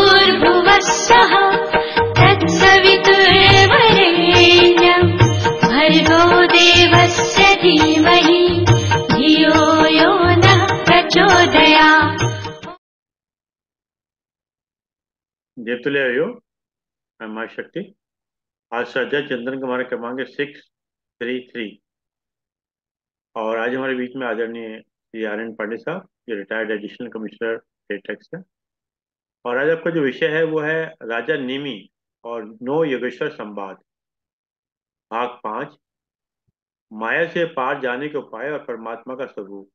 भूर्भुवस्सुः तत्सवितुर्वरेण्यं भर्गो देवस्य धीमहि धियो यो नः प्रचोदयात्। देवतुल्य माँ शक्ति। आज श्रद्धा चंद्रन का हमारा क्रमांक है 633 और आज हमारे बीच में आदरणीय श्री आर एन पांडे साहब, जो retired additional commissioner state tax है। और आज आपका जो विषय है वो है राजा नेमी और नौ योगेश्वर संवाद, भाग 5, माया से पार जाने के उपाय और परमात्मा का स्वरूप।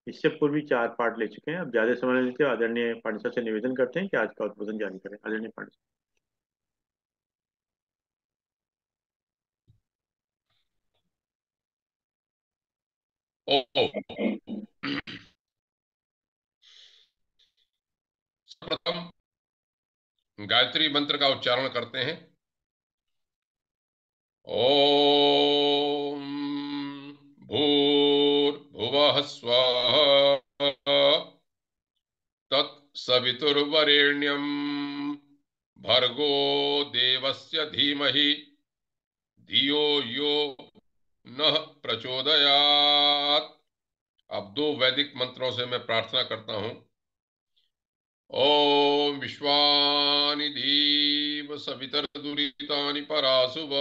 इससे पूर्व भी 4 पार्ट ले चुके हैं। अब ज्यादा समय लेते हैं, आदरणीय पांडे साहब से निवेदन करते हैं कि आज का उद्बोधन जारी करें। आदरणीय पांडे साहब। सर्वप्रथम गायत्री मंत्र का उच्चारण करते हैं। ओम भूर्भुवः स्वः तत्सवितुर्वरेण्यं भर्गो देवस्य धीमहि धियो यो नः प्रचोदयात्। अब 2 वैदिक मंत्रों से मैं प्रार्थना करता हूं। ओम विश्वानि देव सवितर्दुरितानि परासुव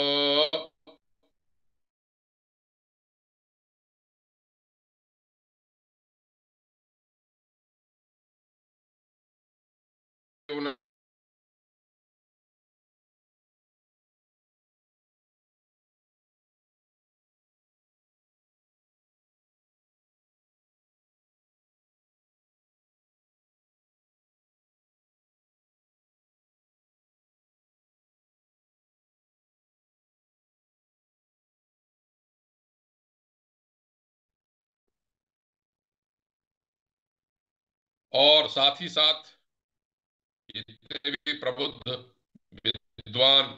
और साथ ही साथ जितने भी प्रबुद्ध विद्वान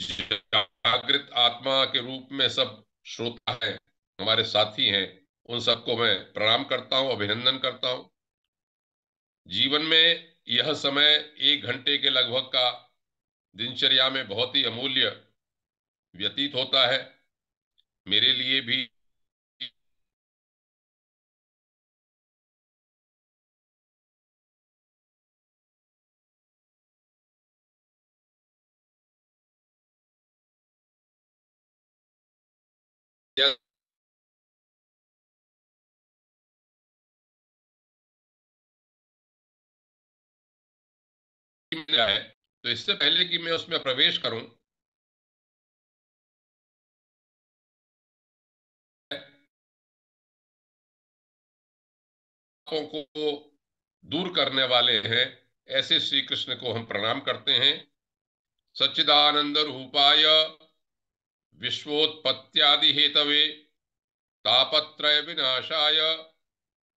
जागृत आत्मा के रूप में सब श्रोता हैं, हमारे साथी हैं, उन सबको मैं प्रणाम करता हूं, अभिनंदन करता हूं। जीवन में यह समय 1 घंटे के लगभग का दिनचर्या में बहुत ही अमूल्य व्यतीत होता है। मेरे लिए भी है। तो इससे पहले कि मैं उसमें प्रवेश करूं, पापों को दूर करने वाले हैं, ऐसे श्री कृष्ण को हम प्रणाम करते हैं। सच्चिदानंद रूपाय विश्वोत्पत्त्यादि हेतवे तापत्रय विनाशाय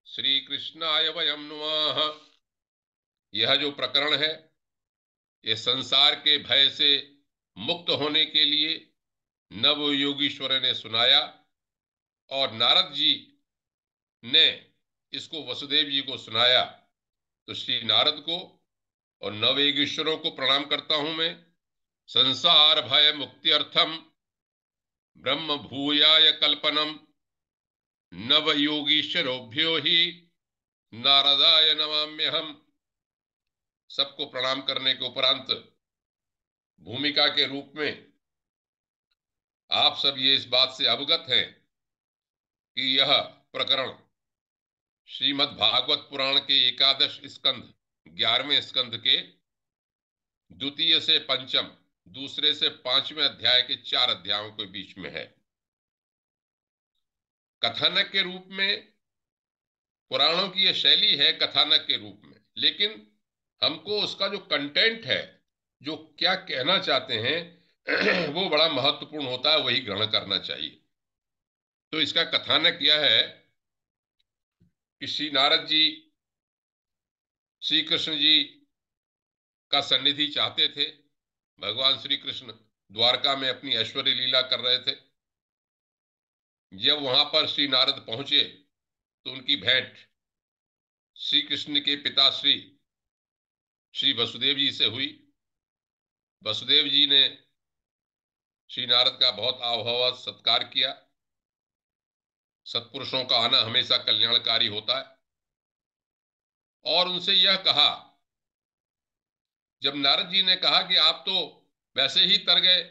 श्री कृष्णाय वयम नुमः। यह जो प्रकरण है, ये संसार के भय से मुक्त होने के लिए नव योगीश्वर ने सुनाया और नारद जी ने इसको वसुदेव जी को सुनाया। तो श्री नारद को और नव योगीश्वरों को प्रणाम करता हूं मैं। संसार भय मुक्त्यर्थम ब्रह्म भूयाय कल्पनम नव योगीश्वरोभ्यो ही नारदाय नमाम्यहम्। सबको प्रणाम करने के उपरांत भूमिका के रूप में आप सब ये इस बात से अवगत हैं कि यह प्रकरण श्रीमद् भागवत पुराण के 11 स्कंध 11वें स्कंध के द्वितीय से पंचम, दूसरे से 5वें अध्याय के 4 अध्यायों के बीच में है। कथानक के रूप में पुराणों की यह शैली है, कथानक के रूप में, लेकिन हमको उसका जो कंटेंट है, जो क्या कहना चाहते हैं वो बड़ा महत्वपूर्ण होता है, वही ग्रहण करना चाहिए। तो इसका कथानक यह है कि श्री नारद जी श्री कृष्ण जी का सन्निधि चाहते थे। भगवान श्री कृष्ण द्वारका में अपनी ऐश्वर्य लीला कर रहे थे। जब वहां पर श्री नारद पहुंचे तो उनकी भेंट श्री कृष्ण के पिताश्री श्री वसुदेव जी से हुई। वसुदेव जी ने श्री नारद का बहुत आवभगत सत्कार किया। सत्पुरुषों का आना हमेशा कल्याणकारी होता है। और उनसे यह कहा, जब नारद जी ने कहा कि आप तो वैसे ही तर गए,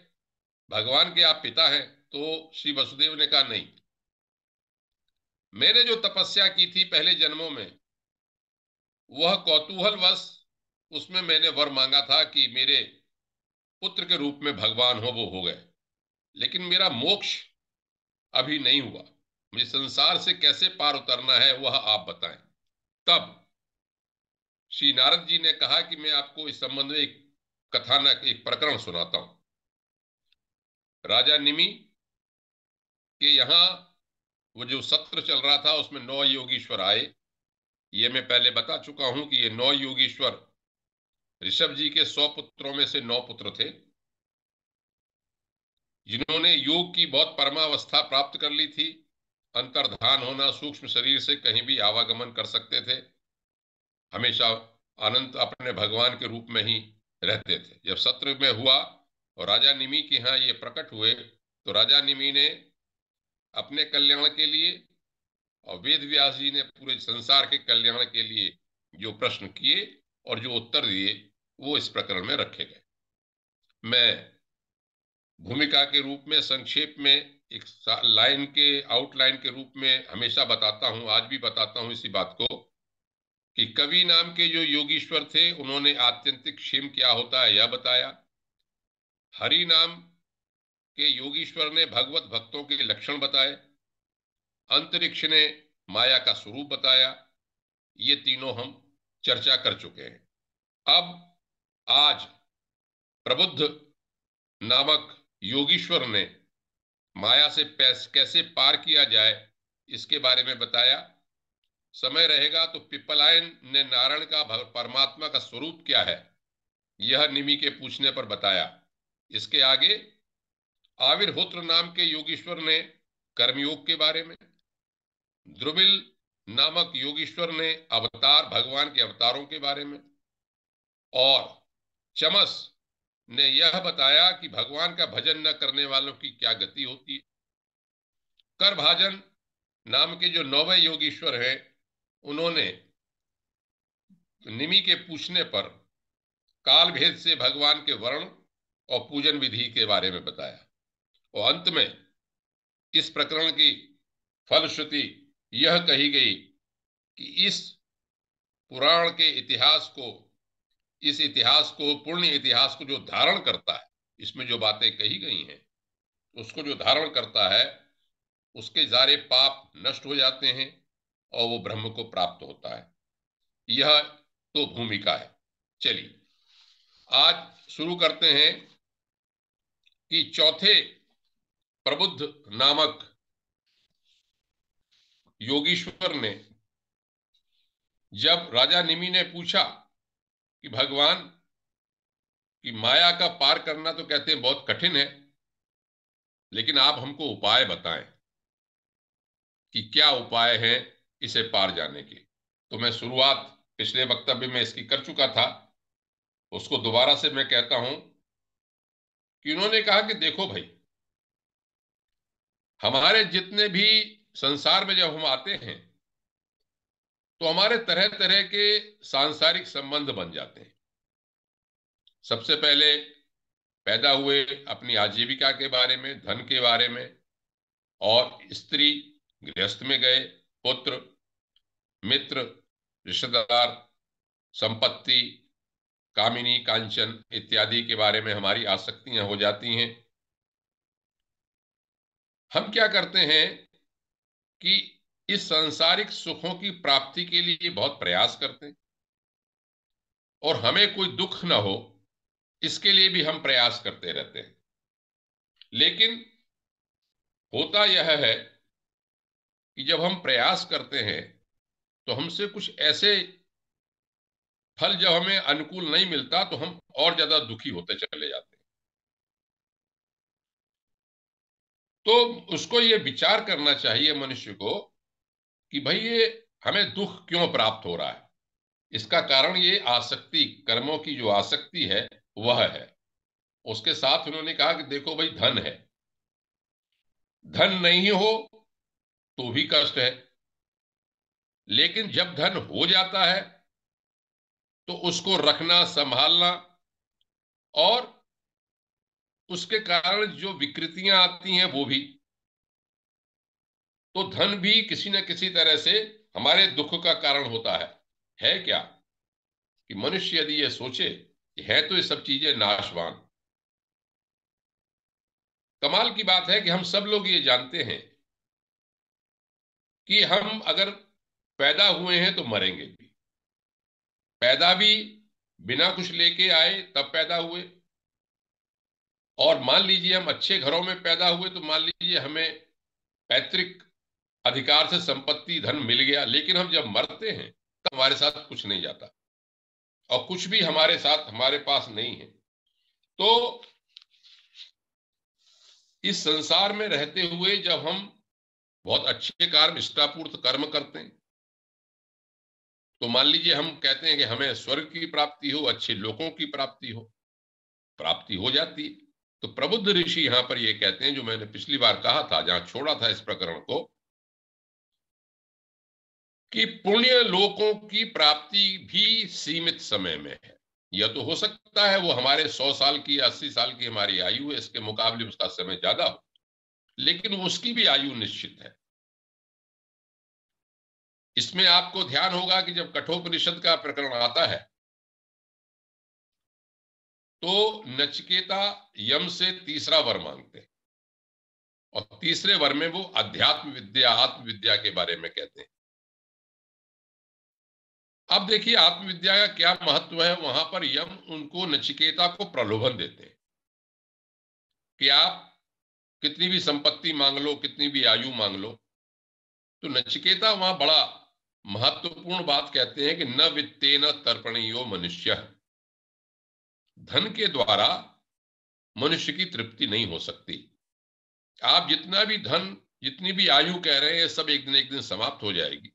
भगवान के आप पिता हैं, तो श्री वसुदेव ने कहा नहीं, मैंने जो तपस्या की थी पहले जन्मों में वह कौतूहलवश उसमें मैंने वर मांगा था कि मेरे पुत्र के रूप में भगवान हो, वो हो गए, लेकिन मेरा मोक्ष अभी नहीं हुआ। मुझे संसार से कैसे पार उतरना है वह आप बताएं। तब श्री नारद जी ने कहा कि मैं आपको इस संबंध में एक कथानक, एक प्रकरण सुनाता हूं। राजा निमि के यहां वो जो सत्र चल रहा था उसमें 9 योगीश्वर आए। ये मैं पहले बता चुका हूं कि ये 9 योगीश्वर ऋषभ जी के 100 पुत्रों में से 9 पुत्र थे, जिन्होंने योग की बहुत परमावस्था प्राप्त कर ली थी। अंतर्धान होना, सूक्ष्म शरीर से कहीं भी आवागमन कर सकते थे, हमेशा अनंत अपने भगवान के रूप में ही रहते थे। जब सत्र में हुआ और राजा निमि के यहाँ ये प्रकट हुए तो राजा निमि ने अपने कल्याण के लिए और वेद व्यास जी ने पूरे संसार के कल्याण के लिए जो प्रश्न किए और जो उत्तर दिए वो इस प्रकरण में रखे गए। मैं भूमिका के रूप में संक्षेप में एक लाइन के आउटलाइन के रूप में हमेशा बताता हूं, आज भी बताता हूं इसी बात को, कि कवि नाम के जो योगीश्वर थे उन्होंने आत्यंतिक क्षेम क्या होता है यह बताया। हरि नाम के योगीश्वर ने भगवत भक्तों के लक्षण बताए। अंतरिक्ष ने माया का स्वरूप बताया। ये तीनों हम चर्चा कर चुके हैं। अब आज प्रबुद्ध नामक योगीश्वर ने माया से कैसे पार किया जाए इसके बारे में बताया। समय रहेगा तो पिप्पलायन ने नारायण का परमात्मा का स्वरूप क्या है यह निमि के पूछने पर बताया। इसके आगे आविर्होत्र नाम के योगीश्वर ने कर्मयोग के बारे में, ध्रुविल नामक योगीश्वर ने अवतार, भगवान के अवतारों के बारे में, और चमस ने यह बताया कि भगवान का भजन न करने वालों की क्या गति होती है। करभाजन नाम के जो 9वें योगीश्वर हैं उन्होंने निमि के पूछने पर काल भेद से भगवान के वर्ण और पूजन विधि के बारे में बताया। और अंत में इस प्रकरण की फलश्रुति यह कही गई कि इस पुराण के इतिहास को, इस इतिहास को, पुण्य इतिहास को जो धारण करता है, इसमें जो बातें कही गई हैं उसको जो धारण करता है उसके सारे पाप नष्ट हो जाते हैं और वो ब्रह्म को प्राप्त होता है। यह तो भूमिका है। चलिए आज शुरू करते हैं कि चौथे प्रबुद्ध नामक योगीश्वर ने, जब राजा निमि ने पूछा कि भगवान की माया का पार करना तो कहते हैं बहुत कठिन है, लेकिन आप हमको उपाय बताएं कि क्या उपाय हैं इसे पार जाने के। तो मैं शुरुआत पिछले वक्तव्य में इसकी कर चुका था, उसको दोबारा से मैं कहता हूं कि उन्होंने कहा कि देखो भाई, हमारे जितने भी संसार में जब हम आते हैं तो हमारे तरह तरह के सांसारिक संबंध बन जाते हैं। सबसे पहले पैदा हुए अपनी आजीविका के बारे में, धन के बारे में, और स्त्री गृहस्थ में गए, पुत्र, मित्र, रिश्तेदार, संपत्ति, कामिनी, कांचन इत्यादि के बारे में हमारी आसक्तियां हो जाती हैं। हम क्या करते हैं कि इस सांसारिक सुखों की प्राप्ति के लिए बहुत प्रयास करते हैं और हमें कोई दुख ना हो इसके लिए भी हम प्रयास करते रहते हैं। लेकिन होता यह है कि जब हम प्रयास करते हैं तो हमसे कुछ ऐसे फल जब हमें अनुकूल नहीं मिलता तो हम और ज्यादा दुखी होते चले जाते हैं। तो उसको ये विचार करना चाहिए मनुष्य को कि भाई ये हमें दुख क्यों प्राप्त हो रहा है। इसका कारण ये आसक्ति, कर्मों की जो आसक्ति है वह है। उसके साथ उन्होंने कहा कि देखो भाई धन है, धन नहीं हो तो भी कष्ट है, लेकिन जब धन हो जाता है तो उसको रखना, संभालना और उसके कारण जो विकृतियां आती हैं वो भी। तो धन भी किसी न किसी तरह से हमारे दुख का कारण होता है क्या कि मनुष्य यदि ये सोचे कि है तो ये सब चीजें नाशवान। कमाल की बात है कि हम सब लोग ये जानते हैं कि हम अगर पैदा हुए हैं तो मरेंगे भी। पैदा भी बिना कुछ लेके आए तब पैदा हुए, और मान लीजिए हम अच्छे घरों में पैदा हुए तो मान लीजिए हमें पैतृक अधिकार से संपत्ति धन मिल गया, लेकिन हम जब मरते हैं तब हमारे साथ कुछ नहीं जाता और कुछ भी हमारे साथ हमारे पास नहीं है। तो इस संसार में रहते हुए जब हम बहुत अच्छे कर्म, इष्टापूर्त कर्म करते हैं तो मान लीजिए हम कहते हैं कि हमें स्वर्ग की प्राप्ति हो, अच्छे लोगों की प्राप्ति हो, प्राप्ति हो जाती है। तो प्रबुद्ध ऋषि यहां पर ये कहते हैं, जो मैंने पिछली बार कहा था जहां छोड़ा था इस प्रकरण को, कि पुण्य लोकों की प्राप्ति भी सीमित समय में है। यह तो हो सकता है वो हमारे 100 साल की, 80 साल की हमारी आयु है, इसके मुकाबले उसका समय ज्यादा हो, लेकिन उसकी भी आयु निश्चित है। इसमें आपको ध्यान होगा कि जब कठोपनिषद का प्रकरण आता है तो नचिकेता यम से तीसरा वर मांगते हैं और तीसरे वर में वो अध्यात्म विद्या, आत्मविद्या के बारे में कहते हैं। अब देखिए आत्मविद्या का क्या महत्व है। वहां पर यम उनको, नचिकेता को प्रलोभन देते हैं कि आप कितनी भी संपत्ति मांग लो, कितनी भी आयु मांग लो। तो नचिकेता वहां बड़ा महत्वपूर्ण बात कहते हैं कि न वित्तेन तर्पणीयो मनुष्य, धन के द्वारा मनुष्य की तृप्ति नहीं हो सकती। आप जितना भी धन, जितनी भी आयु कह रहे हैं, ये सब एक दिन समाप्त हो जाएगी।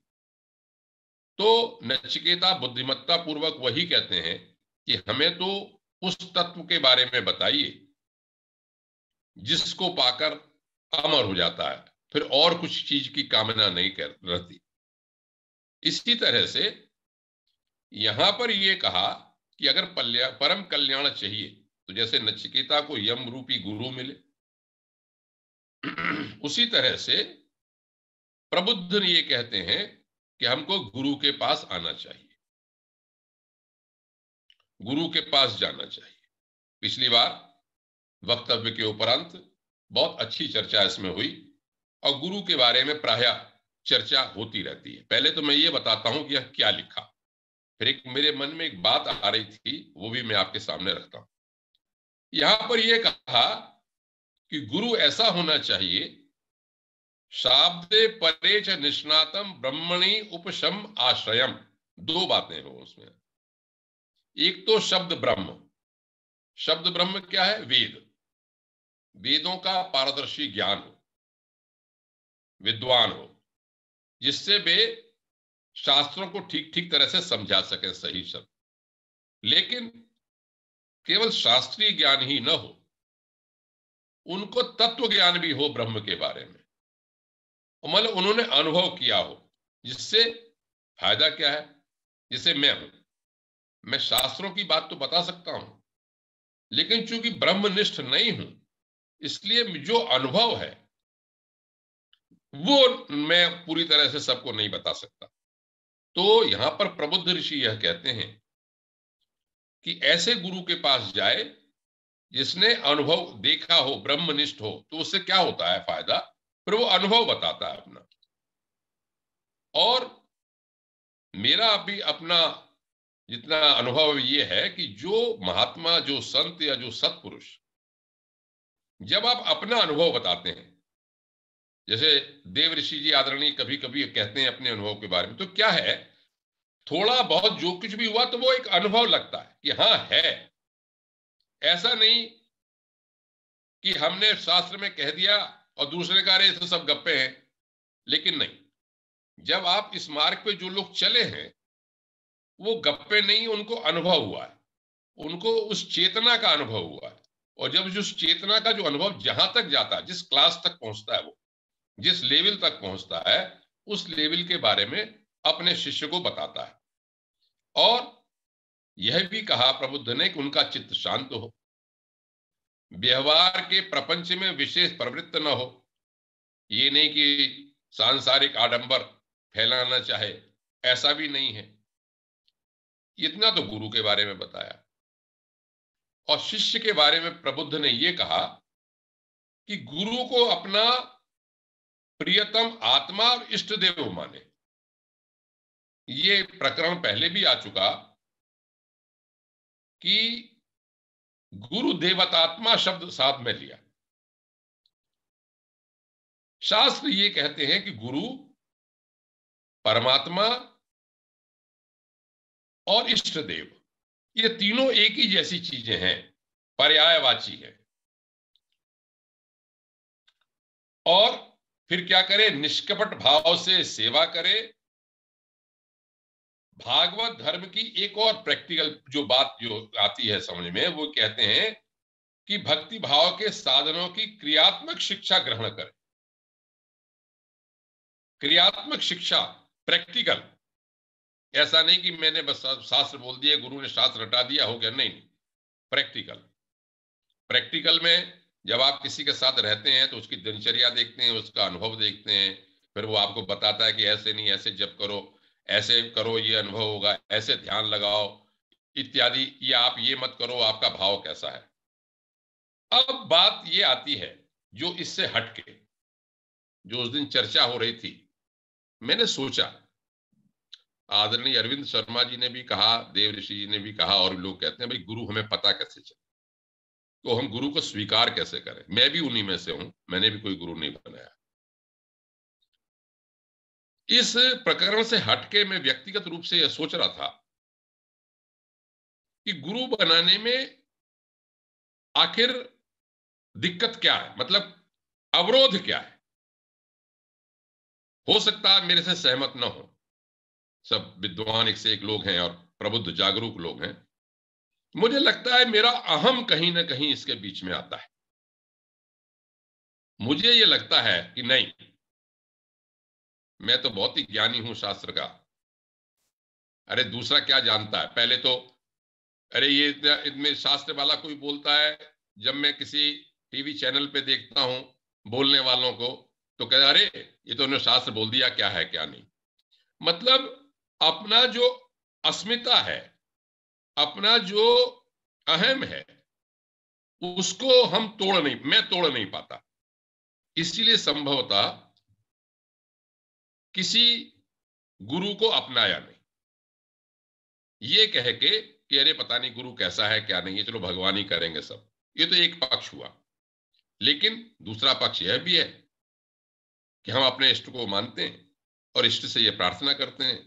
तो नचिकेता बुद्धिमत्ता पूर्वक वही कहते हैं कि हमें तो उस तत्व के बारे में बताइए जिसको पाकर अमर हो जाता है, फिर और कुछ चीज की कामना नहीं रहती। इसी तरह से यहां पर यह कहा कि अगर परम कल्याण चाहिए तो जैसे नचिकेता को यम रूपी गुरु मिले, उसी तरह से प्रबुद्ध ये कहते हैं कि हमको गुरु के पास आना चाहिए, गुरु के पास जाना चाहिए। पिछली बार वक्तव्य के उपरांत बहुत अच्छी चर्चा इसमें हुई और गुरु के बारे में प्रायः चर्चा होती रहती है। पहले तो मैं ये बताता हूं कि यह क्या लिखा, फिर एक मेरे मन में एक बात आ रही थी, वो भी मैं आपके सामने रखता हूं। यहां पर यह कहा कि गुरु ऐसा होना चाहिए, शाब्दे परे च निष्णातम ब्रह्मणि उपशम आश्रयम। दो बातें हो उसमें। एक तो शब्द ब्रह्म, शब्द ब्रह्म क्या है? वेद, वेदों का पारदर्शी ज्ञान हो, विद्वान हो, जिससे वे शास्त्रों को ठीक ठीक तरह से समझा सकें सही शब्द। लेकिन केवल शास्त्रीय ज्ञान ही न हो, उनको तत्व ज्ञान भी हो ब्रह्म के बारे में, मतलब उन्होंने अनुभव किया हो। जिससे फायदा क्या है? जैसे मैं हूं, मैं शास्त्रों की बात तो बता सकता हूं, लेकिन चूंकि ब्रह्मनिष्ठ नहीं हूं, इसलिए जो अनुभव है वो मैं पूरी तरह से सबको नहीं बता सकता। तो यहां पर प्रबुद्ध ऋषि यह कहते हैं कि ऐसे गुरु के पास जाए जिसने अनुभव देखा हो, ब्रह्मनिष्ठ हो। तो उससे क्या होता है फायदा? फिर वो अनुभव बताता है अपना। और मेरा अभी अपना जितना अनुभव ये है कि जो महात्मा, जो संत या जो सत्पुरुष, जब आप अपना अनुभव बताते हैं जैसे देव ऋषि जी आदरणीय कभी कभी कहते हैं अपने अनुभव के बारे में, तो क्या है, थोड़ा बहुत जो कुछ भी हुआ तो वो एक अनुभव लगता है कि हाँ है। ऐसा नहीं कि हमने शास्त्र में कह दिया और दूसरे कह रहे तो सब गप्पे हैं। लेकिन नहीं, जब आप इस मार्ग पे जो लोग चले हैं वो गप्पे नहीं, उनको अनुभव हुआ है, उनको उस चेतना का अनुभव हुआ है। और जब उस चेतना का जो अनुभव जहां तक जाता है, जिस क्लास तक पहुंचता है, वो जिस लेवल तक पहुंचता है, उस लेवल के बारे में अपने शिष्य को बताता है। और यह भी कहा प्रबुद्ध ने कि उनका चित्त शांत हो, व्यवहार के प्रपंच में विशेष प्रवृत्त न हो। ये नहीं कि सांसारिक आडंबर फैलाना चाहे, ऐसा भी नहीं है। इतना तो गुरु के बारे में बताया। और शिष्य के बारे में प्रबुद्ध ने यह कहा कि गुरु को अपना प्रियतम आत्मा और इष्ट देव माने। ये प्रकरण पहले भी आ चुका कि गुरु देवतात्मा शब्द साथ में लिया। शास्त्र ये कहते हैं कि गुरु परमात्मा और इष्ट देव, ये तीनों एक ही जैसी चीजें हैं, पर्यायवाची है। और फिर क्या करे, निष्कपट भाव से सेवा करे। भागवत धर्म की एक और प्रैक्टिकल जो बात जो आती है समझ में, वो कहते हैं कि भक्ति भाव के साधनों की क्रियात्मक शिक्षा ग्रहण करे। क्रियात्मक शिक्षा, प्रैक्टिकल। ऐसा नहीं कि मैंने बस शास्त्र बोल दिया, गुरु ने शास्त्र रटा दिया, हो गया। नहीं, प्रैक्टिकल। प्रैक्टिकल में जब आप किसी के साथ रहते हैं तो उसकी दिनचर्या देखते हैं, उसका अनुभव देखते हैं, फिर वो आपको बताता है कि ऐसे नहीं, ऐसे जप करो, ऐसे करो, ये अनुभव होगा, ऐसे ध्यान लगाओ इत्यादि, या आप ये मत करो, आपका भाव कैसा है। अब बात ये आती है जो इससे हटके, जो उस दिन चर्चा हो रही थी, मैंने सोचा, आदरणीय अरविंद शर्मा जी ने भी कहा, देव ऋषि जी ने भी कहा, और लोग कहते हैं भाई गुरु हमें पता कैसे चले, तो हम गुरु को स्वीकार कैसे करें। मैं भी उन्हीं में से हूं, मैंने भी कोई गुरु नहीं बनाया। इस प्रकरण से हटके मैं व्यक्तिगत रूप से यह सोच रहा था कि गुरु बनाने में आखिर दिक्कत क्या है, मतलब अवरोध क्या है। हो सकता है मेरे से सहमत न हो, सब विद्वान एक से एक लोग हैं और प्रबुद्ध जागरूक लोग हैं। मुझे लगता है मेरा अहम कहीं ना कहीं इसके बीच में आता है। मुझे यह लगता है कि नहीं, मैं तो बहुत ही ज्ञानी हूं शास्त्र का। अरे दूसरा क्या जानता है, पहले तो अरे ये इतने शास्त्र वाला कोई बोलता है, जब मैं किसी टीवी चैनल पे देखता हूं बोलने वालों को, तो कहते अरे ये तो उन्होंने शास्त्र बोल दिया, क्या है क्या नहीं। मतलब अपना जो अस्मिता है, अपना जो अहम है, उसको मैं तोड़ नहीं पाता। इसीलिए संभवतः किसी गुरु को अपनाया नहीं, ये कह के कि अरे पता नहीं गुरु कैसा है क्या नहीं है, चलो भगवान ही करेंगे सब। ये तो एक पक्ष हुआ। लेकिन दूसरा पक्ष यह भी है कि हम अपने इष्ट को मानते हैं और इष्ट से यह प्रार्थना करते हैं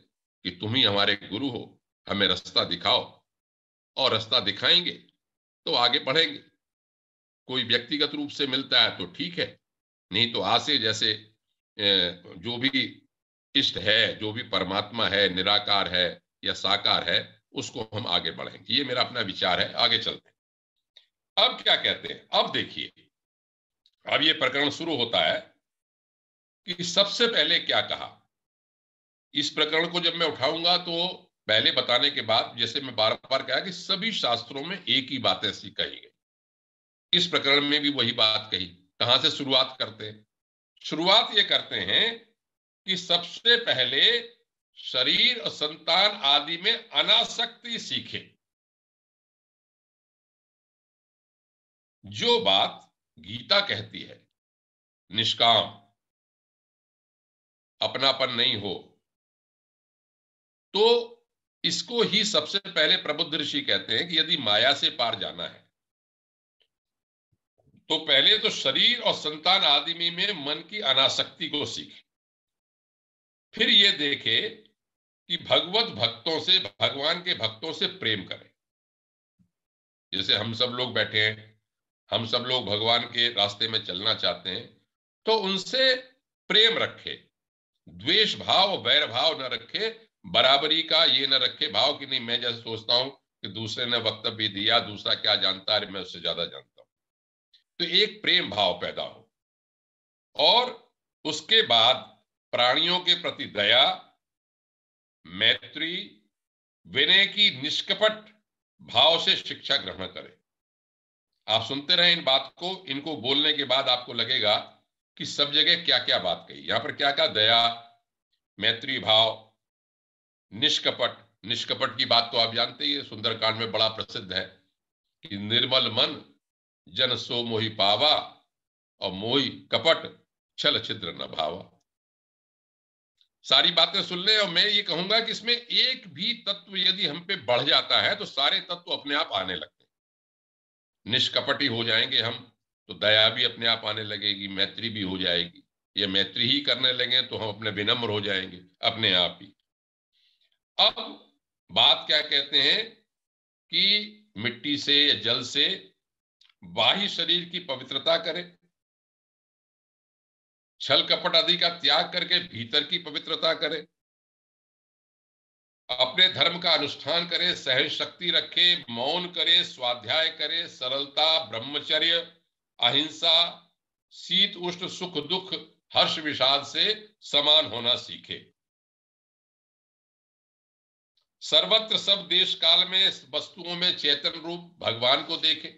कि तुम ही हमारे गुरु हो, हमें रास्ता दिखाओ, और रास्ता दिखाएंगे तो आगे बढ़ेंगे। कोई व्यक्तिगत रूप से मिलता है तो ठीक है, नहीं तो आज से जैसे जो भी इष्ट है, जो भी परमात्मा है, निराकार है या साकार है, उसको हम आगे बढ़ेंगे। ये मेरा अपना विचार है, आगे चलते हैं। अब क्या कहते हैं, अब देखिए, अब ये प्रकरण शुरू होता है कि सबसे पहले क्या कहा। इस प्रकरण को जब मैं उठाऊंगा तो पहले बताने के बाद, जैसे मैं बार बार कहा कि सभी शास्त्रों में एक ही बात ऐसी कही गई, इस प्रकरण में भी वही बात कही। कहां से शुरुआत करते हैं? शुरुआत ये करते हैं कि सबसे पहले शरीर और संतान आदि में अनासक्ति सीखे। जो बात गीता कहती है, निष्काम, अपनापन नहीं हो, तो इसको ही सबसे पहले प्रबुद्ध ऋषि कहते हैं कि यदि माया से पार जाना है तो पहले तो शरीर और संतान आदि में मन की अनासक्ति को सीखे, फिर ये देखे कि भगवत भक्तों से, भगवान के भक्तों से प्रेम करें। जैसे हम सब लोग बैठे हैं, हम सब लोग भगवान के रास्ते में चलना चाहते हैं, तो उनसे प्रेम रखे, द्वेष भाव वैर भाव न रखे, बराबरी का ये न रखे भाव कि नहीं मैं जैसे सोचता हूं कि दूसरे ने वक्तव्य दिया, दूसरा क्या जानता है, मैं उससे ज्यादा जानता हूं। तो एक प्रेम भाव पैदा हो, और उसके बाद प्राणियों के प्रति दया, मैत्री, विनय की निष्कपट भाव से शिक्षा ग्रहण करें। आप सुनते रहें इन बात को, इनको बोलने के बाद आपको लगेगा कि सब जगह क्या क्या बात कही। यहां पर क्या क्या, दया, मैत्री भाव, निष्कपट। निष्कपट की बात तो आप जानते ही है, सुंदरकांड में बड़ा प्रसिद्ध है कि निर्मल मन जन सो मोहि पावा, और मोहि कपट छल छिद्र न भावा। सारी बातें सुन ले, और मैं ये कहूंगा कि इसमें एक भी तत्व यदि हम पे बढ़ जाता है तो सारे तत्व अपने आप आने लगते हैं। निष्कपटी हो जाएंगे हम तो दया भी अपने आप आने लगेगी, मैत्री भी हो जाएगी, ये मैत्री ही करने लगे तो हम अपने विनम्र हो जाएंगे अपने आप ही। अब बात क्या कहते हैं कि मिट्टी से या जल से बाह्य शरीर की पवित्रता करें, छल कपट आदि का त्याग करके भीतर की पवित्रता करें, अपने धर्म का अनुष्ठान करे, सहन शक्ति रखे, मौन करे, स्वाध्याय करे, सरलता, ब्रह्मचर्य, अहिंसा, शीत उष्ण, सुख दुख, हर्ष विषाद से समान होना सीखे। सर्वत्र सब देश काल में वस्तुओं में चैतन्य रूप भगवान को देखे,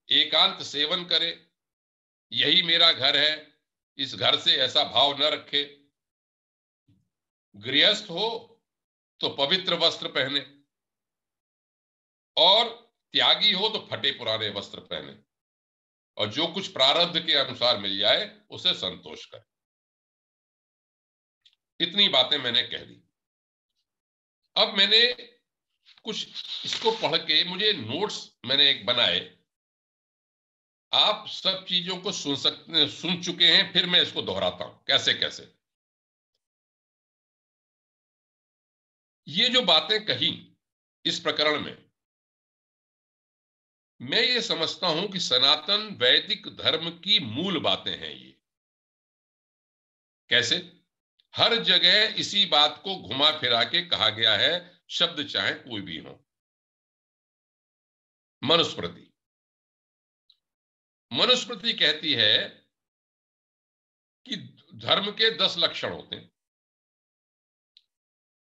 एकांत सेवन करे, यही मेरा घर है, इस घर से ऐसा भाव न रखे। गृहस्थ हो तो पवित्र वस्त्र पहने, और त्यागी हो तो फटे पुराने वस्त्र पहने, और जो कुछ प्रारब्ध के अनुसार मिल जाए उसे संतोष करे। इतनी बातें मैंने कह दी। अब मैंने कुछ इसको पढ़ के मुझे नोट्स मैंने एक बनाए, आप सब चीजों को सुन चुके हैं, फिर मैं इसको दोहराता हूं कैसे कैसे। ये जो बातें कही इस प्रकरण में, मैं ये समझता हूं कि सनातन वैदिक धर्म की मूल बातें हैं ये। कैसे? हर जगह इसी बात को घुमा फिरा के कहा गया है, शब्द चाहे कोई भी हो। मनुस्मृति, मनुस्मृति कहती है कि धर्म के 10 लक्षण होते हैं।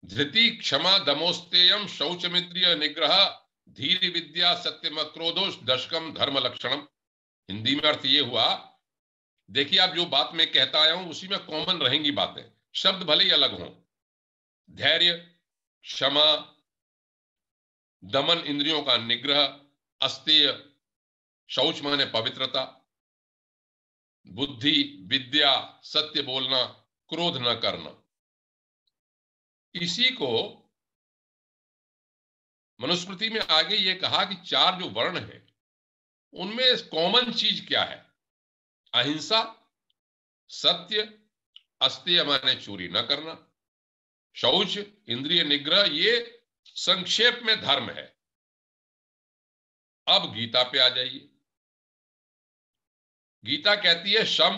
धृति, क्षमा, दमोस्तेयम, शौचमित्रिय निग्रह, धीर विद्या, सत्यम, क्रोधो, दशकम धर्म लक्षणम। हिंदी में अर्थ ये हुआ, देखिए आप जो बात मैं कहता आया हूं उसी में कॉमन रहेंगी बातें, शब्द भले ही अलग हों। धैर्य, क्षमा, दमन इंद्रियों का निग्रह, अस्तेय शौच माने पवित्रता, बुद्धि, विद्या, सत्य बोलना, क्रोध न करना। इसी को मनुस्मृति में आगे ये कहा कि 4 जो वर्ण हैं उनमें कॉमन चीज क्या है? अहिंसा, सत्य, अस्तेय माने चोरी न करना, शौच, इंद्रिय निग्रह, ये संक्षेप में धर्म है। अब गीता पे आ जाइए। गीता कहती है शम,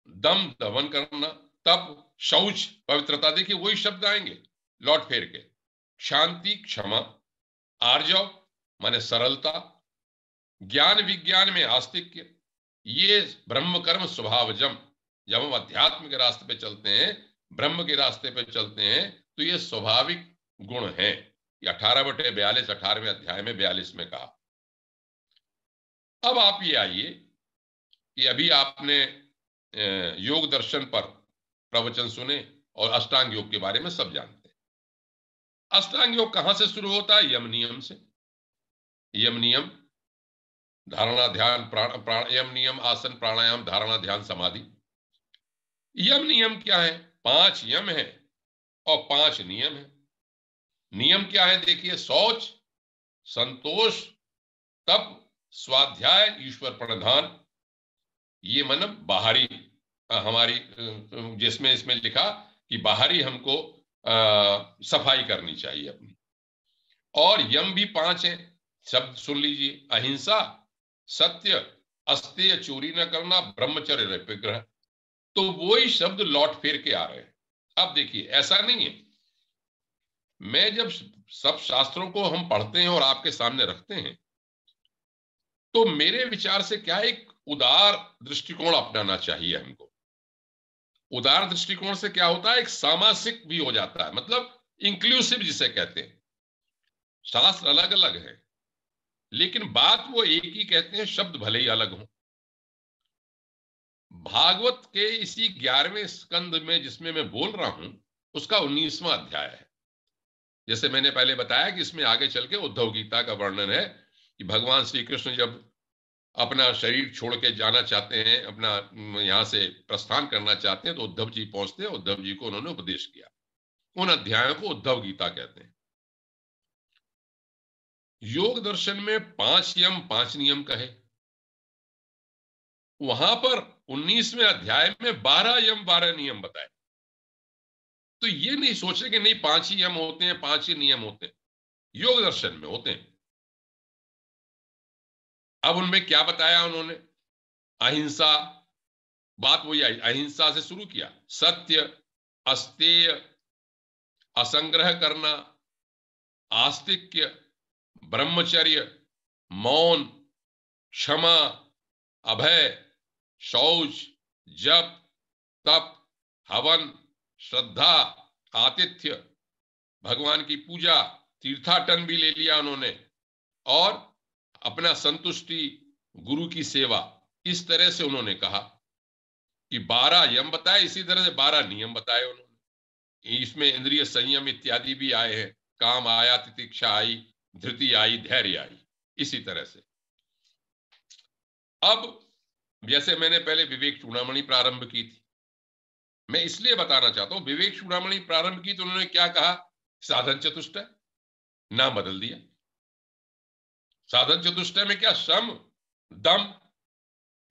दम दमन करना, तप, शौच पवित्रता। देखिए वही शब्द आएंगे लौट फेर के। शांति, क्षमा, आर्जव माने सरलता, ज्ञान विज्ञान में आस्तिक्य, ये ब्रह्म कर्म स्वभावजम। जब हम अध्यात्म के रास्ते पे चलते हैं, ब्रह्म के रास्ते पे चलते हैं, तो ये स्वाभाविक गुण है। 18/42 18वें अध्याय में 42 में कहा। अब आप ये आइए कि अभी आपने योग दर्शन पर प्रवचन सुने और अष्टांग योग के बारे में सब जानते हैं। अष्टांग योग कहां से शुरू होता है? यम नियम से। यम नियम, धारणा ध्यान यम नियम, आसन प्राणायाम, धारणा ध्यान समाधि। यम नियम क्या है? 5 यम है और 5 नियम है। नियम क्या है? देखिए, शौच, संतोष, तप, स्वाध्याय ईश्वर प्रणधान, ये मन बाहरी हमारी, जिसमें इसमें लिखा कि बाहरी हमको सफाई करनी चाहिए अपनी। और यम भी 5 हैं, शब्द सुन लीजिए, अहिंसा, सत्य, अस्तेय, चोरी न करना, ब्रह्मचर्य, विग्रह। तो वो ही शब्द लौट फेर के आ रहे हैं। अब देखिए, ऐसा नहीं है, मैं जब सब शास्त्रों को हम पढ़ते हैं और आपके सामने रखते हैं, तो मेरे विचार से क्या, एक उदार दृष्टिकोण अपनाना चाहिए हमको। उदार दृष्टिकोण से क्या होता है, एक सामासिक भी हो जाता है, मतलब इंक्लूसिव जिसे कहते हैं। शास्त्र अलग अलग है, लेकिन बात वो एक ही कहते हैं, शब्द भले ही अलग हों। भागवत के इसी 11वें स्कंद में जिसमें मैं बोल रहा हूं, उसका 19वां अध्याय है। जैसे मैंने पहले बताया कि इसमें आगे चल के उद्धव गीता का वर्णन है कि भगवान श्री कृष्ण जब अपना शरीर छोड़ के जाना चाहते हैं, अपना यहां से प्रस्थान करना चाहते हैं, तो उद्धव जी पहुंचते हैं, उद्धव जी को उन्होंने उपदेश किया। उन अध्यायों को उद्धव गीता कहते हैं। योग दर्शन में 5 यम 5 नियम कहे, वहां पर 19वें अध्याय में 12 यम 12 नियम बताए। तो ये नहीं सोचे कि नहीं 5 ही यम होते हैं, 5 ही नियम होते हैं, योग दर्शन में होते हैं। अब उनमें क्या बताया उन्होंने, अहिंसा, बात वही आई, अहिंसा से शुरू किया, सत्य, अस्तेय, असंग्रह करना, आस्तिक्य, ब्रह्मचर्य, मौन, क्षमा, अभय, शौच, जप, तप, हवन, श्रद्धा, आतिथ्य, भगवान की पूजा, तीर्थाटन भी ले लिया उन्होंने, और अपना संतुष्टि, गुरु की सेवा। इस तरह से उन्होंने कहा कि 12 यम बताए, इसी तरह से 12 नियम बताए उन्होंने। इसमें इंद्रिय संयम इत्यादि भी आए हैं, काम आया, तितिक्षा आई, धृति आई, धैर्य आई, इसी तरह से। अब जैसे मैंने पहले विवेक चूड़ामणि प्रारंभ की थी, मैं इसलिए बताना चाहता हूं, विवेक चूड़ामणि प्रारंभ की तो उन्होंने क्या कहा, साधन चतुष्टय, नाम बदल दिया। साधन चतुष्टय में क्या, शम, दम,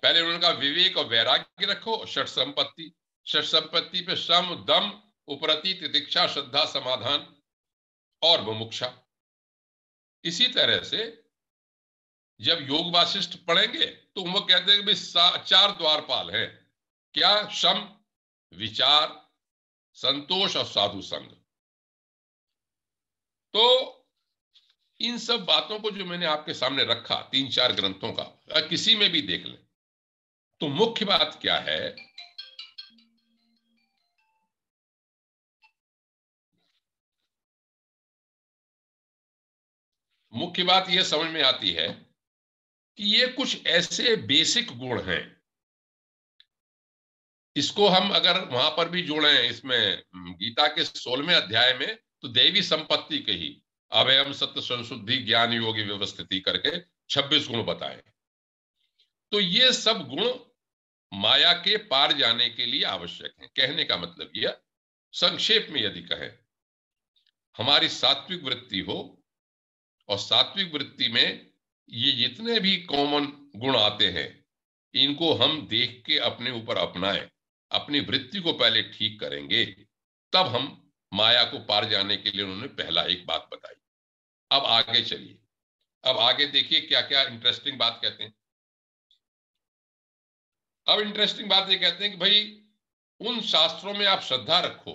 पहले उन्होंने कहा विवेक और वैराग्य रखो, षट संपत्ति, षट संपत्ति पे शम, दम, उपरति, तितिक्षा, श्रद्धा, समाधान और मुमुक्षा। इसी तरह से जब योग वासिष्ठ पढ़ेंगे तो वो कहते हैं कि भाई 4 द्वारपाल हैं, क्या, शम, विचार, संतोष और साधु संग। तो इन सब बातों को जो मैंने आपके सामने रखा 3-4 ग्रंथों का, किसी में भी देख लें, तो मुख्य बात क्या है, मुख्य बात यह समझ में आती है कि ये कुछ ऐसे बेसिक गुण हैं, इसको हम अगर वहां पर भी जोड़ें, इसमें गीता के 16वें अध्याय में, तो देवी संपत्ति के ही अभयम, सत्य, संशुद्धि, ज्ञान, योगी, व्यवस्थिति करके 26 गुण बताए। तो ये सब गुण माया के पार जाने के लिए आवश्यक हैं। कहने का मतलब यह, संक्षेप में यदि कहें, हमारी सात्विक वृत्ति हो, और सात्विक वृत्ति में ये जितने भी कॉमन गुण आते हैं, इनको हम देख के अपने ऊपर अपनाएं, अपनी वृत्ति को पहले ठीक करेंगे, तब हम माया को पार जाने के लिए उन्होंने पहला एक बात बताई। अब आगे चलिए, अब आगे देखिए क्या क्या इंटरेस्टिंग बात कहते हैं। अब इंटरेस्टिंग बात ये कहते हैं कि भाई उन शास्त्रों में आप श्रद्धा रखो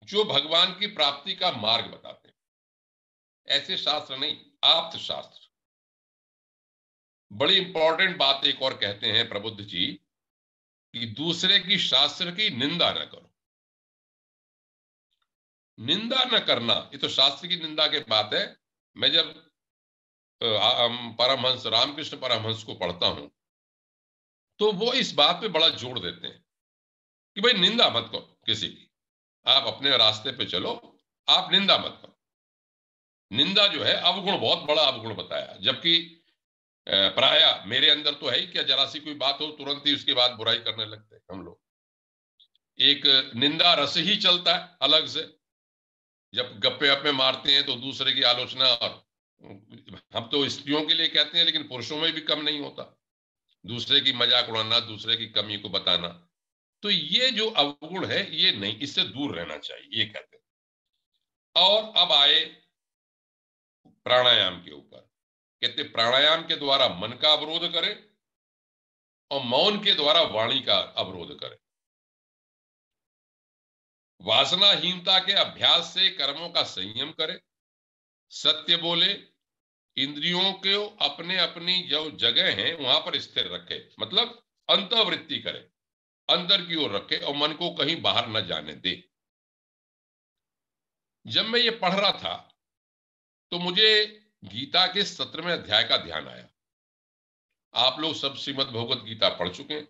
जो भगवान की प्राप्ति का मार्ग बताते हैं, ऐसे शास्त्र नहीं, आप्त शास्त्र। बड़ी इंपॉर्टेंट बात एक और कहते हैं प्रबुद्ध जी कि दूसरे की शास्त्र की निंदा न करो। निंदा न करना, ये तो शास्त्र की निंदा की बात है। मैं जब परमहंस रामकृष्ण परमहंस को पढ़ता हूं, तो वो इस बात पे बड़ा जोर देते हैं कि भाई निंदा मत करो किसी की, आप अपने रास्ते पे चलो, आप निंदा मत करो। निंदा जो है अवगुण, बहुत बड़ा अवगुण बताया, जबकि प्राय मेरे अंदर तो है ही क्या, जरा सी कोई बात हो तुरंत ही उसके बाद बुराई करने लगते हैं हम लोग। एक निंदा रस ही चलता है अलग से, जब गप्पे अप्पे मारते हैं तो दूसरे की आलोचना और हम तो स्त्रियों के लिए कहते हैं, लेकिन पुरुषों में भी कम नहीं होता, दूसरे की मजाक उड़ाना, दूसरे की कमी को बताना। तो ये जो अवगुण है ये नहीं, इससे दूर रहना चाहिए, ये कहते हैं। और अब आए प्राणायाम के ऊपर। कहते प्राणायाम के द्वारा मन का अवरोध करें और मौन के द्वारा वाणी का अवरोध करें। वासनाहीनता के अभ्यास से कर्मों का संयम करें, सत्य बोले, इंद्रियों को अपने अपनी जो जगह है वहां पर स्थिर रखे, मतलब अंतर्वृत्ति करे, अंदर की ओर रखे और मन को कहीं बाहर न जाने दे। जब मैं ये पढ़ रहा था तो मुझे गीता के 17वें अध्याय का ध्यान आया। आप लोग सब श्रीमद् भगवत गीता पढ़ चुके हैं,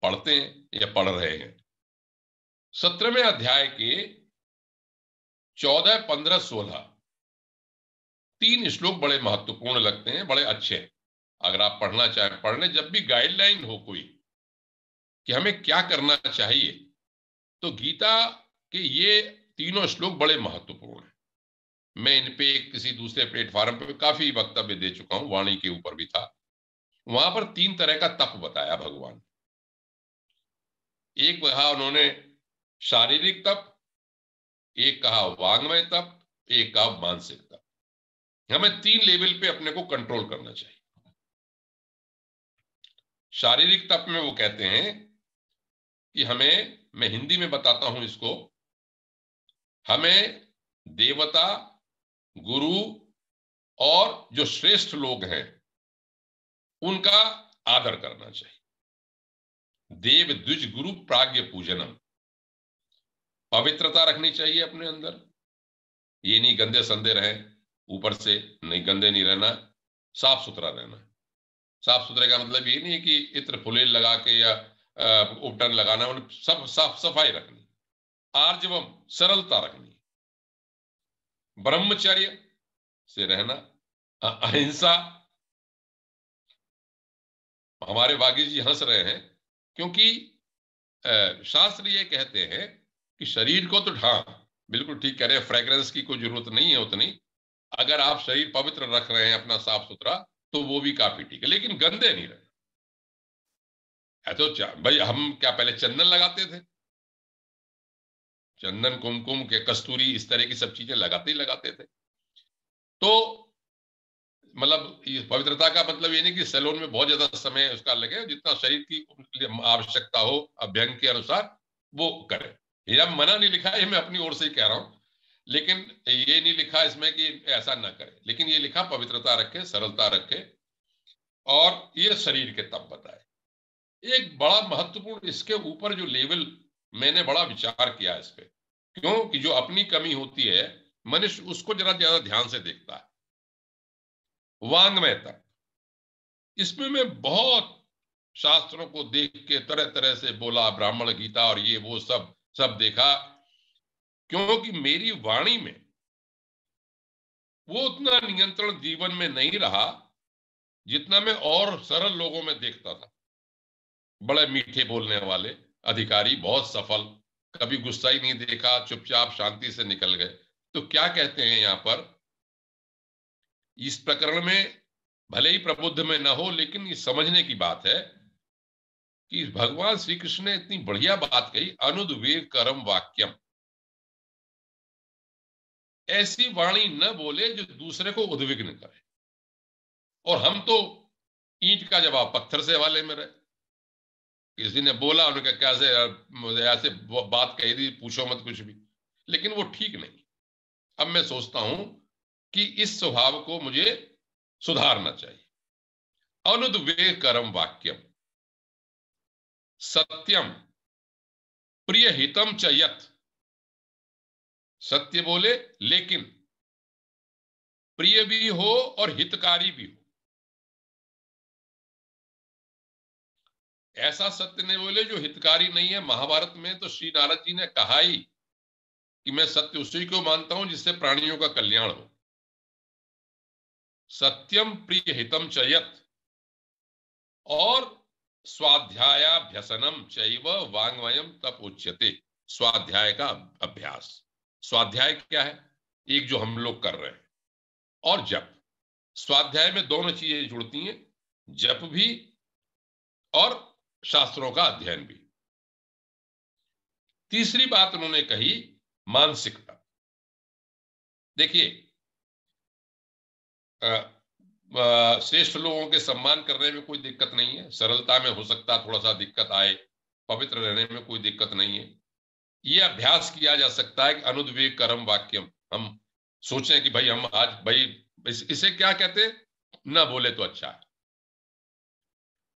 पढ़ते हैं या पढ़ रहे हैं। 17वें अध्याय के 14, 15, 16 3 श्लोक बड़े महत्वपूर्ण लगते हैं, बड़े अच्छे हैं। अगर आप पढ़ना चाहें पढ़ लें। जब भी गाइडलाइन हो कोई कि हमें क्या करना चाहिए, तो गीता के ये तीनों श्लोक बड़े महत्वपूर्ण हैं। मैं इन पे किसी दूसरे प्लेटफॉर्म पे काफी वक्तव्य दे चुका हूं, वाणी के ऊपर भी था। वहां पर 3 तरह का तप बताया भगवान। एक कहा उन्होंने शारीरिक तप, एक कहा वांग्मय तप, एक कहा मानसिक तप। हमें 3 लेवल पे अपने को कंट्रोल करना चाहिए। शारीरिक तप में वो कहते हैं कि हमें, मैं हिंदी में बताता हूं इसको, हमें देवता, गुरु और जो श्रेष्ठ लोग हैं उनका आदर करना चाहिए। देव द्विज गुरु प्राज्ञ पूजनम, पवित्रता रखनी चाहिए अपने अंदर। ये नहीं गंदे संदे रहे, ऊपर से नहीं, गंदे नहीं रहना, साफ सुथरा रहना। साफ सुथरे का मतलब ये नहीं है कि इत्र फुलेल लगा के या उपटन लगाना, सब साफ सफाई रखनी। आर्जवम, सरलता रखनी। ब्रह्मचर्य से रहना। अहिंसा, हमारे बागी जी हंस रहे हैं क्योंकि शास्त्र ये कहते हैं कि शरीर को तो, हाँ बिल्कुल ठीक कह रहे हैं, फ्रेग्रेंस की कोई जरूरत नहीं है उतनी। अगर आप शरीर पवित्र रख रहे हैं अपना साफ सुथरा, तो वो भी काफी ठीक है, लेकिन गंदे नहीं रहे। है तो भाई, हम क्या पहले चंदन लगाते थे? चंदन, कुमकुम के कस्तूरी, इस तरह की सब चीजें लगाते थे। तो मतलब ये पवित्रता का मतलब ये नहीं कि सैलून में बहुत ज्यादा समय उसका लगे, जितना शरीर की आवश्यकता हो अभ्यंग के अनुसार वो करे। ये मना नहीं लिखा है, ये मैं अपनी ओर से ही कह रहा हूं, लेकिन ये नहीं लिखा इसमें कि ऐसा ना करे, लेकिन ये लिखा पवित्रता रखे, सरलता रखे। और ये शरीर के तप बताए। एक बड़ा महत्वपूर्ण इसके ऊपर जो लेवल, मैंने बड़ा विचार किया इस पे, क्योंकि जो अपनी कमी होती है मनुष्य उसको जरा ज्यादा ध्यान से देखता है। वांग्मय तप, इसमें मैं बहुत शास्त्रों को देख के तरह तरह से बोला, ब्राह्मण गीता और ये वो सब देखा, क्योंकि मेरी वाणी में वो उतना नियंत्रण जीवन में नहीं रहा जितना मैं और सरल लोगों में देखता था। बड़े मीठे बोलने वाले अधिकारी, बहुत सफल, कभी गुस्सा ही नहीं देखा, चुपचाप शांति से निकल गए। तो क्या कहते हैं यहां पर इस प्रकरण में, भले ही प्रबुद्ध में न हो, लेकिन ये समझने की बात है कि भगवान श्री कृष्ण ने इतनी बढ़िया बात कही, अनुद्वेग करम वाक्यम। ऐसी वाणी न बोले जो दूसरे को उद्विग्न करे। और हम तो ईंट का जवाब पत्थर से वाले में रहे। किसी ने बोला, उन्होंने कहा कैसे ऐसे बात कही थी, पूछो मत कुछ भी, लेकिन वो ठीक नहीं। अब मैं सोचता हूं कि इस स्वभाव को मुझे सुधारना चाहिए। अनुद्वेग करम वाक्यम, सत्यम प्रिय हितम च यत्, सत्य बोले लेकिन प्रिय भी हो और हितकारी भी हो। ऐसा सत्य नहीं बोले जो हितकारी नहीं है। महाभारत में तो श्री नारद जी ने कहा ही कि मैं सत्य उसी को मानता हूं जिससे प्राणियों का कल्याण हो। सत्यम प्रिय हितम च यत्, और स्वाध्यायाभ्यसनम चैव वांग्मयम तप उच्यते, स्वाध्याय का अभ्यास। स्वाध्याय क्या है? एक जो हम लोग कर रहे हैं, और जप। स्वाध्याय में दोनों चीजें जुड़ती हैं, जप भी और शास्त्रों का अध्ययन भी। तीसरी बात उन्होंने कही मानसिकता। देखिए, श्रेष्ठ लोगों के सम्मान करने में कोई दिक्कत नहीं है, सरलता में हो सकता थोड़ा सा दिक्कत आए, पवित्र रहने में कोई दिक्कत नहीं है। ये अभ्यास किया जा सकता है कि अनुद्वेग कर्म वाक्यम, हम सोचें कि भाई हम आज भाई इसे क्या कहते हैं, न बोले तो अच्छा है,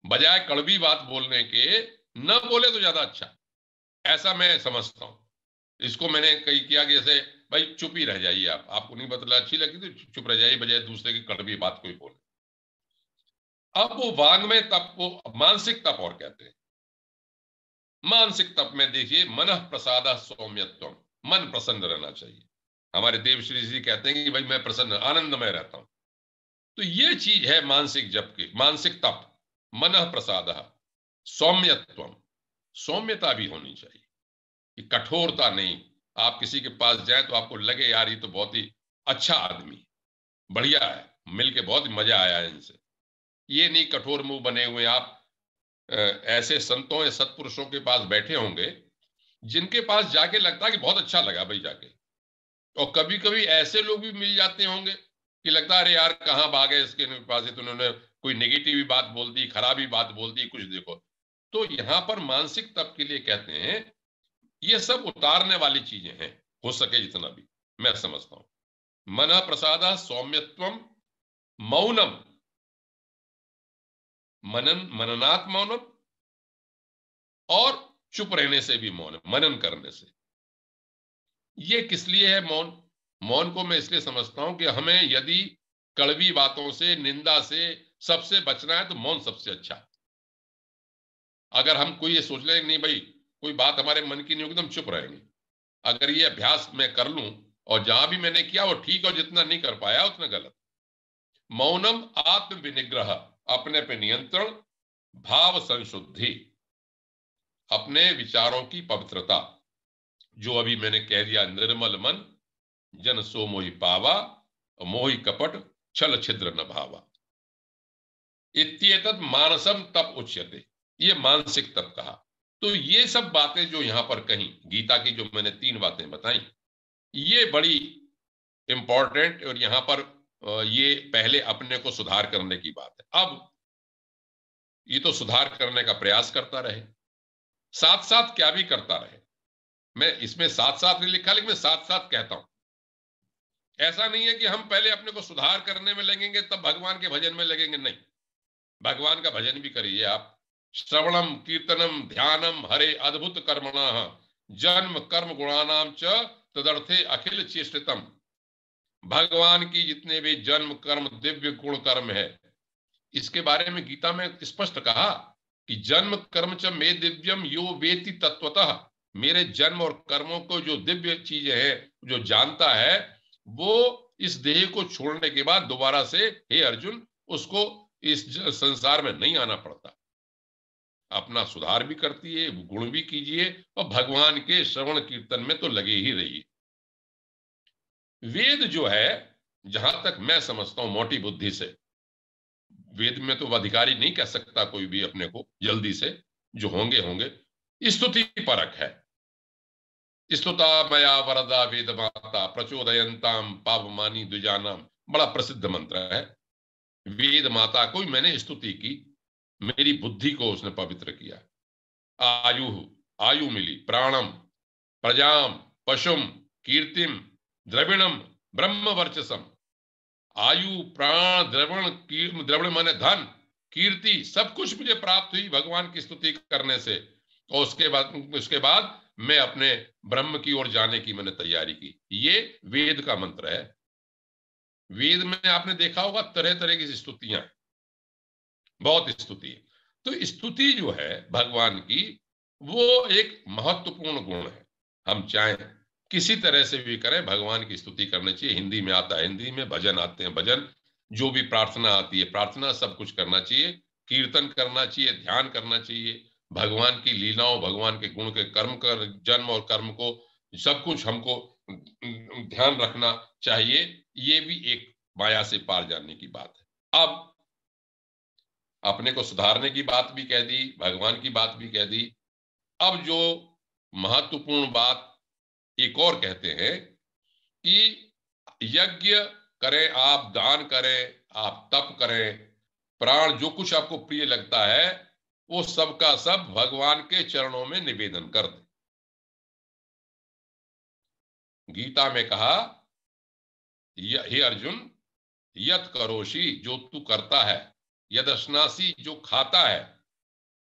बजाय कड़वी बात बोलने के न बोले तो ज्यादा अच्छा, ऐसा मैं समझता हूं। इसको मैंने कई किया कि जैसे भाई चुप ही रह जाइए, आपको नहीं बदला अच्छी लगी तो चुप रह जाइए, बजाय दूसरे की कड़वी बात कोई बोले। अब वो वांग्मय तप को मानसिक तप और कहते हैं। मानसिक तप में देखिए, मन प्रसाद सौम्यत्व, मन प्रसन्न रहना चाहिए। हमारे देवश्री जी कहते हैं कि भाई मैं प्रसन्न आनंदमय रहता हूं। तो ये चीज है मानसिक जप की, मानसिक तप, मन प्रसाद सौम्यत्व, सौम्यता भी होनी चाहिए कि कठोरता नहीं। आप किसी के पास जाए तो आपको लगे यार ये तो बहुत ही अच्छा आदमी, बढ़िया है, मिलके बहुत मजा आया है इनसे। ये नहीं कठोर मुंह बने हुए आप ऐसे संतों या सत्पुरुषों के पास बैठे होंगे जिनके पास जाके लगता है कि बहुत अच्छा लगा भाई जाके, और कभी कभी ऐसे लोग भी मिल जाते होंगे कि लगता है अरे यार कहाँ भागे इसके पास, तो उन्होंने कोई नेगेटिव बात बोल दी, खराबी बात बोल दी, कुछ देखो। तो यहां पर मानसिक तप के लिए कहते हैं ये सब उतारने वाली चीजें हैं, हो सके जितना भी, मैं समझता हूं। मन प्रसाद सौम्यत्वम मौनम, मननात् मौनम, और चुप रहने से भी मौन, मनन करने से। ये किस लिए है मौन? मौन को मैं इसलिए समझता हूं कि हमें यदि कड़वी बातों से, निंदा से, सबसे बचना है तो मौन सबसे अच्छा है। अगर हम कोई ये सोच लें नहीं भाई कोई बात हमारे मन की नहीं होगी तो हम चुप रहेंगे, अगर ये अभ्यास मैं कर लूं और जहां भी मैंने किया वो ठीक, और जितना नहीं कर पाया उतना गलत। मौनम आत्म विनिग्रह, अपने पे नियंत्रण, भाव संशुद्धि, अपने विचारों की पवित्रता, जो अभी मैंने कह दिया, निर्मल मन जन सो मोहि पावा, मोहि कपट छल छिद्र न भावा, इत्येतत् मानसम तप उच्यते, ये मानसिक तप कहा। तो ये सब बातें जो यहां पर कहीं गीता की जो मैंने 3 बातें बताई, ये बड़ी इंपॉर्टेंट, और यहां पर ये पहले अपने को सुधार करने की बात है। अब ये तो सुधार करने का प्रयास करता रहे, साथ साथ क्या भी करता रहे। मैं इसमें साथ साथ नहीं लिखा, लेकिन मैं साथ साथ कहता हूं। ऐसा नहीं है कि हम पहले अपने को सुधार करने में लगेंगे तब भगवान के भजन में लगेंगे, नहीं, भगवान का भजन भी करिए आप। श्रवणम कीर्तनम ध्यानम हरे अद्भुत कर्मणा जन्म कर्म गुणानाम च तदर्थे अखिल चेष्टितम, भगवान की जितने भी जन्म कर्म दिव्य गुण कर्म है, इसके बारे में गीता में स्पष्ट कहा कि जन्म कर्म च मे दिव्यम यो वेति तत्वतः, मेरे जन्म और कर्मों को जो दिव्य चीजें हैं, जो जानता है, वो इस देह को छोड़ने के बाद दोबारा से, हे अर्जुन, उसको इस संसार में नहीं आना पड़ता। अपना सुधार भी करती है, गुण भी कीजिए, और भगवान के श्रवण कीर्तन में तो लगे ही रहिए। वेद जो है, जहां तक मैं समझता हूं मोटी बुद्धि से, वेद में तो अधिकारी नहीं कह सकता कोई भी अपने को जल्दी से, जो होंगे होंगे, स्तुति परक है। स्तुता मया वरदा वेद माता प्रचोदयंताम पावमानी द्विजानाम, बड़ा प्रसिद्ध मंत्र है। वेद माता को मैंने स्तुति की, मेरी बुद्धि को उसने पवित्र किया। आयु मिली, प्राणम प्रजाम पशुम कीर्तिम द्रविणम ब्रह्म वर्चसम, आयु प्राण द्रवण, द्रवण माने धन, कीर्ति, सब कुछ मुझे प्राप्त हुई भगवान की स्तुति करने से। और उसके बाद मैं अपने ब्रह्म की ओर जाने की मैंने तैयारी की। ये वेद का मंत्र है। वेद में आपने देखा होगा तरह तरह की स्तुतियां, बहुत स्तुति। तो स्तुति जो है भगवान की, वो एक महत्वपूर्ण गुण है। हम चाहें किसी तरह से भी करें, भगवान की स्तुति करनी चाहिए। हिंदी में आता है, हिंदी में भजन आते हैं, भजन, जो भी प्रार्थना आती है प्रार्थना, सब कुछ करना चाहिए, कीर्तन करना चाहिए, ध्यान करना चाहिए, भगवान की लीलाओं, भगवान के गुण के कर्म कर, जन्म और कर्म को सब कुछ हमको ध्यान रखना चाहिए। ये भी एक माया से पार जानने की बात है। अब अपने को सुधारने की बात भी कह दी, भगवान की बात भी कह दी। अब जो महत्वपूर्ण बात एक और कहते हैं कि यज्ञ करें आप, दान करें आप, तप करें, प्राण जो कुछ आपको प्रिय लगता है वो सब का सब भगवान के चरणों में निवेदन कर दे। गीता में कहा, हे अर्जुन, यत करोषि, जो तू करता है, यदश्नासी, जो खाता है,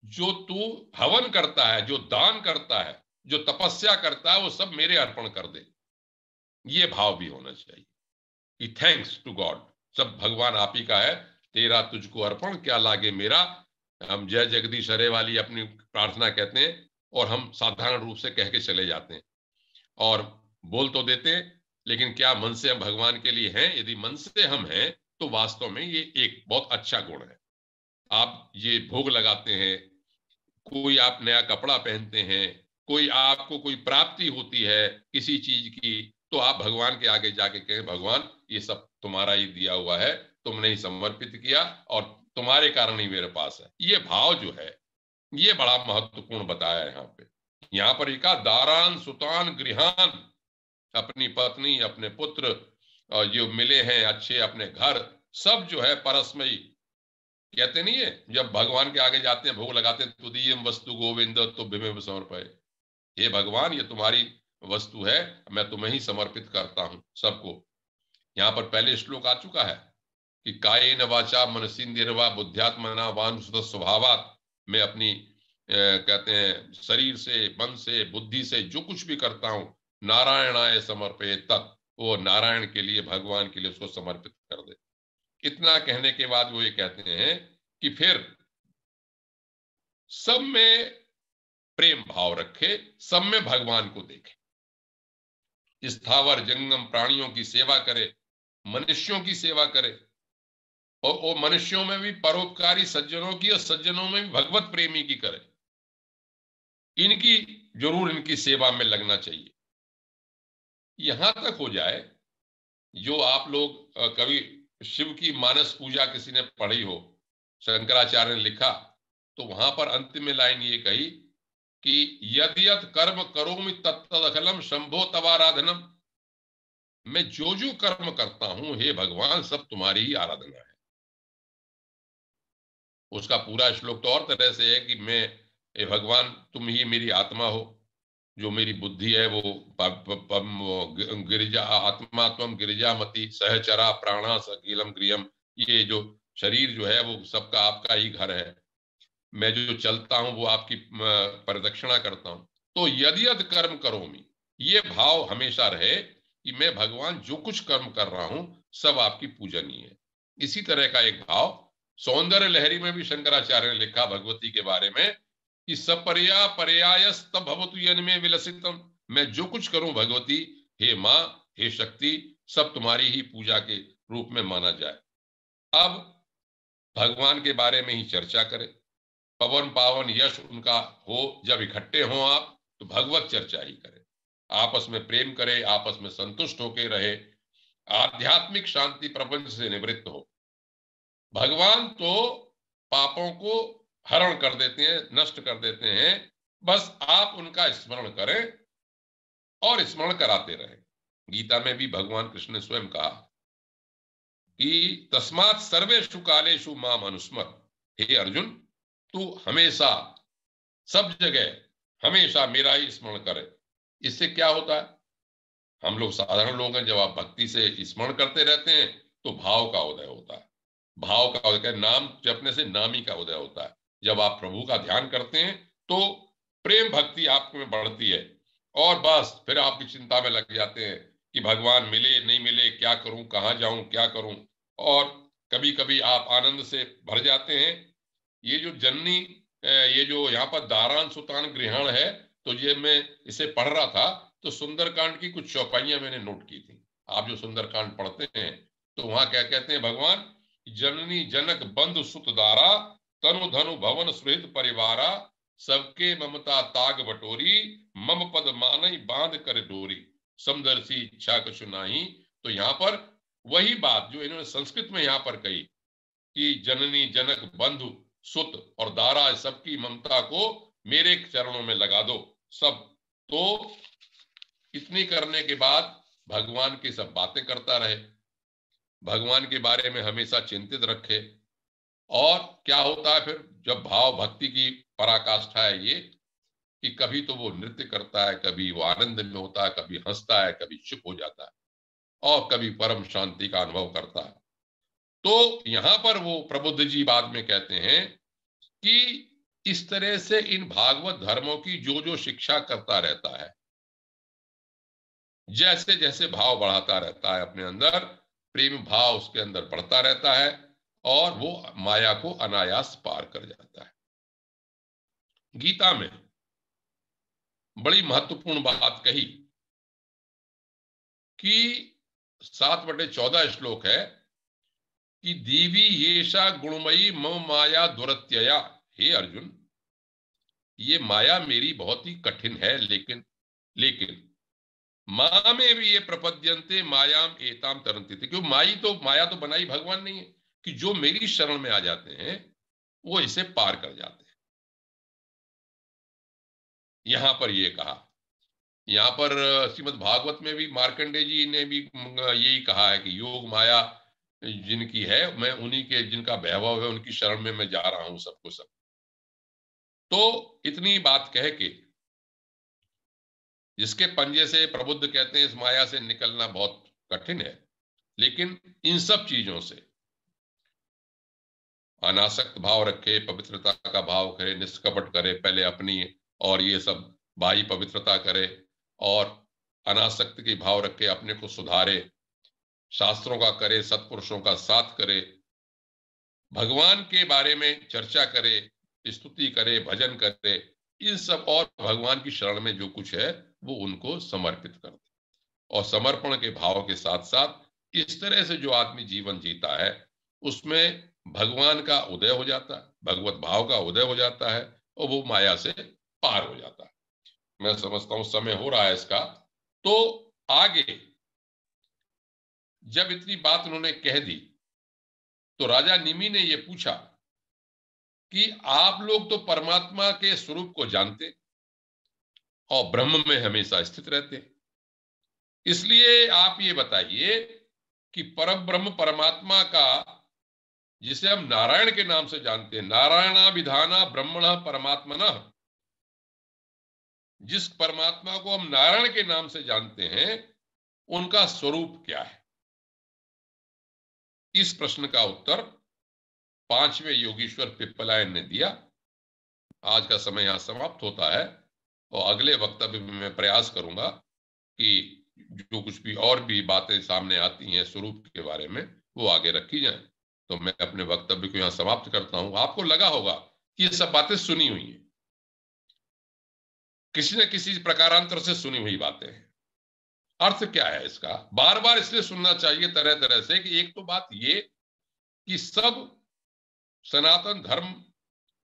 जो तू हवन करता है, जो दान करता है, जो तपस्या करता है, वो सब मेरे अर्पण कर दे। ये भाव भी होना चाहिए कि थैंक्स टू गॉड, सब भगवान आप ही का है, तेरा तुझको अर्पण, क्या लागे मेरा। हम जय जगदीश हरे वाली अपनी प्रार्थना कहते हैं और हम साधारण रूप से कह के चले जाते हैं और बोल तो देते हैं, लेकिन क्या मन से हम भगवान के लिए हैं? यदि मन से हम हैं तो वास्तव में ये एक बहुत अच्छा गुण है। आप ये भोग लगाते हैं, कोई आप नया कपड़ा पहनते हैं, कोई आपको कोई प्राप्ति होती है किसी चीज की, तो आप भगवान के आगे जाके कहें, भगवान ये सब तुम्हारा ही दिया हुआ है, तुमने ही समर्पित किया और तुम्हारे कारण ही मेरे पास है। ये भाव जो है ये बड़ा महत्वपूर्ण बताया है यहाँ पे। यहाँ पर एक दारान सुतान गृहान, अपनी पत्नी, अपने पुत्र जो मिले हैं अच्छे, अपने घर, सब जो है परस्मयी। कहते नहीं है जब भगवान के आगे जाते हैं भोग लगाते हैं, तुदीयम वस्तु गोविंद तुभ्यमेव समर्पये, हे भगवान ये तुम्हारी वस्तु है, मैं तुम्हें ही समर्पित करता हूं सबको। यहाँ पर पहले श्लोक आ चुका है कि कायेन वाचा मनसीन्द्रिर्वा बुद्ध्यात्मना वानुसुत स्वभावात्, मैं अपनी कहते हैं शरीर से, मन से, बुद्धि से जो कुछ भी करता हूं, नारायणाय समर्पयेत् तत्, वो नारायण के लिए, भगवान के लिए उसको समर्पित कर दे। इतना कहने के बाद वो ये कहते हैं कि फिर सब में प्रेम भाव रखे, सब में भगवान को देखे, स्थावर जंगम प्राणियों की सेवा करे, मनुष्यों की सेवा करे, और वो मनुष्यों में भी परोपकारी सज्जनों की और सज्जनों में भी भगवत प्रेमी की करे। इनकी जरूर इनकी सेवा में लगना चाहिए। यहां तक हो जाए, जो आप लोग कभी शिव की मानस पूजा किसी ने पढ़ी हो, शंकराचार्य ने लिखा, तो वहां पर अंतिम में लाइन ये कही कि यद यद कर्म करोमि तत्तदखलम शंभो तवाराधनम, मैं जो जो कर्म करता हूं हे भगवान सब तुम्हारी ही आराधना है। उसका पूरा श्लोक तो और तरह से है कि मैं, हे भगवान तुम ही मेरी आत्मा हो, जो मेरी बुद्धि है वो गिरिजा आत्मा त्वम गिरिजामति सहचरा प्राणा सकीलम गृहम, ये जो शरीर जो है वो सबका आपका ही घर है, मैं जो चलता हूं वो आपकी परिरक्षणा करता हूं। तो यदि यद कर्म करोमि, ये भाव हमेशा रहे कि मैं भगवान जो कुछ कर्म कर रहा हूं सब आपकी पूजनीय है। इसी तरह का एक भाव सौंदर्य लहरी में भी शंकराचार्य ने लिखा भगवती के बारे में कि सपर्या पर्यायस्त भवतु यन्मे विलसितम, मैं जो कुछ करूं भगवती, हे मां, हे शक्ति, सब तुम्हारी ही पूजा के रूप में माना जाए। अब भगवान के बारे में ही चर्चा करें, पवन पावन यश उनका हो, जब इकट्ठे हों आप तो भगवत चर्चा ही करें, आपस में प्रेम करें, आपस में संतुष्ट होकर रहे, आध्यात्मिक शांति प्रपंच से निवृत्त हो। भगवान तो पापों को हरण कर देते हैं, नष्ट कर देते हैं, बस आप उनका स्मरण करें और स्मरण कराते रहें। गीता में भी भगवान कृष्ण ने स्वयं कहा कि तस्मात् सर्वेषु कालेषु माम अनुस्मर, हे अर्जुन तू हमेशा सब जगह हमेशा मेरा ही स्मरण करे। इससे क्या होता है, हम लोग साधारण लोग हैं, जब आप भक्ति से स्मरण करते रहते हैं तो भाव का उदय होता है, भाव का उदय, नाम जपने से नामी का उदय होता है। जब आप प्रभु का ध्यान करते हैं तो प्रेम भक्ति आप में बढ़ती है और बस फिर आपकी चिंता में लग जाते हैं कि भगवान मिले नहीं मिले, क्या करूं, कहां जाऊं, क्या करूं, और कभी कभी आप आनंद से भर जाते हैं। ये जो जननी, ये जो यहाँ पर दारान सुतान गृहण है, तो ये मैं इसे पढ़ रहा था तो सुंदरकांड की कुछ चौपाइयां मैंने नोट की थी। आप जो सुंदरकांड पढ़ते हैं तो वहां क्या कहते हैं भगवान, जननी जनक बंधु सुत दारा तनु धनु भवन सुहृद परिवारा, सबके ममता ताग बटोरी, मम पद मानई बांध कर डोरी, समदर्शी इच्छा कछु नाही। तो यहाँ पर वही बात जो इन्होंने संस्कृत में यहाँ पर कही कि जननी जनक बंधु सुत और दारा सबकी ममता को मेरे चरणों में लगा दो सब। तो इतनी करने के बाद भगवान की सब बातें करता रहे, भगवान के बारे में हमेशा चिंतित रखे। और क्या होता है फिर, जब भाव भक्ति की पराकाष्ठा है ये कि कभी तो वो नृत्य करता है, कभी वो आनंद में होता है, कभी हंसता है, कभी चुप हो जाता है और कभी परम शांति का अनुभव करता है। तो यहां पर वो प्रबुद्ध जी बाद में कहते हैं कि इस तरह से इन भागवत धर्मों की जो जो शिक्षा करता रहता है, जैसे जैसे भाव बढ़ाता रहता है अपने अंदर, प्रेम भाव उसके अंदर बढ़ता रहता है और वो माया को अनायास पार कर जाता है। गीता में बड़ी महत्वपूर्ण बात कही कि 7/14 श्लोक है कि देवी येषा गुणमयी मम माया दुरत्यया। हे अर्जुन, ये माया मेरी बहुत ही कठिन है, लेकिन माँ में भी ये प्रपद्यंते मायाम एताम तरंती थी, क्यों माया तो बनाई भगवान नहीं है कि जो मेरी शरण में आ जाते हैं वो इसे पार कर जाते हैं। यहां पर ये कहा, यहां पर श्रीमद् भागवत में भी मार्कंडेय जी ने भी यही कहा है कि योग माया जिनकी है, मैं उन्हीं के जिनका वैभव है उनकी शरण में मैं जा रहा हूं सबको सब। तो इतनी बात कह के जिसके पंजे से प्रबुद्ध कहते हैं इस माया से निकलना बहुत कठिन है, लेकिन इन सब चीजों से अनासक्त भाव रखे, पवित्रता का भाव करे, निष्कपट करे, पहले अपनी और ये सब बाह्य पवित्रता करे और अनासक्त के भाव रखे, अपने को सुधारे, शास्त्रों का करे, सत्पुरुषों का साथ करे, भगवान के बारे में चर्चा करे, स्तुति करे, भजन करे, इन सब और भगवान की शरण में जो कुछ है वो उनको समर्पित कर दे। और समर्पण के भाव के साथ साथ इस तरह से जो आदमी जीवन जीता है उसमें भगवान का उदय हो जाता है, भगवत भाव का उदय हो जाता है और वो माया से पार हो जाता है। मैं समझता हूं समय हो रहा है इसका। तो आगे जब इतनी बात उन्होंने कह दी तो राजा निमि ने यह पूछा कि आप लोग तो परमात्मा के स्वरूप को जानते और ब्रह्म में हमेशा स्थित रहते, इसलिए आप ये बताइए कि परम ब्रह्म परमात्मा का, जिसे हम नारायण के नाम से जानते हैं, नारायणाभिधाना ब्रह्मण परमात्मनः, जिस परमात्मा को हम नारायण के नाम से जानते हैं उनका स्वरूप क्या है। इस प्रश्न का उत्तर 5वें योगीश्वर पिप्पलायन ने दिया। आज का समय यहां समाप्त होता है और अगले वक्तव्य में मैं प्रयास करूंगा कि जो कुछ भी और भी बातें सामने आती हैं स्वरूप के बारे में वो आगे रखी जाएं। तो मैं अपने वक्तव्य को यहां समाप्त करता हूं। आपको लगा होगा कि ये सब बातें सुनी हुई हैं, किसी न किसी प्रकारांतर से सुनी हुई बातें हैं। अर्थ क्या है इसका, बार बार इसलिए सुनना चाहिए तरह तरह से कि एक तो बात ये कि सब सनातन धर्म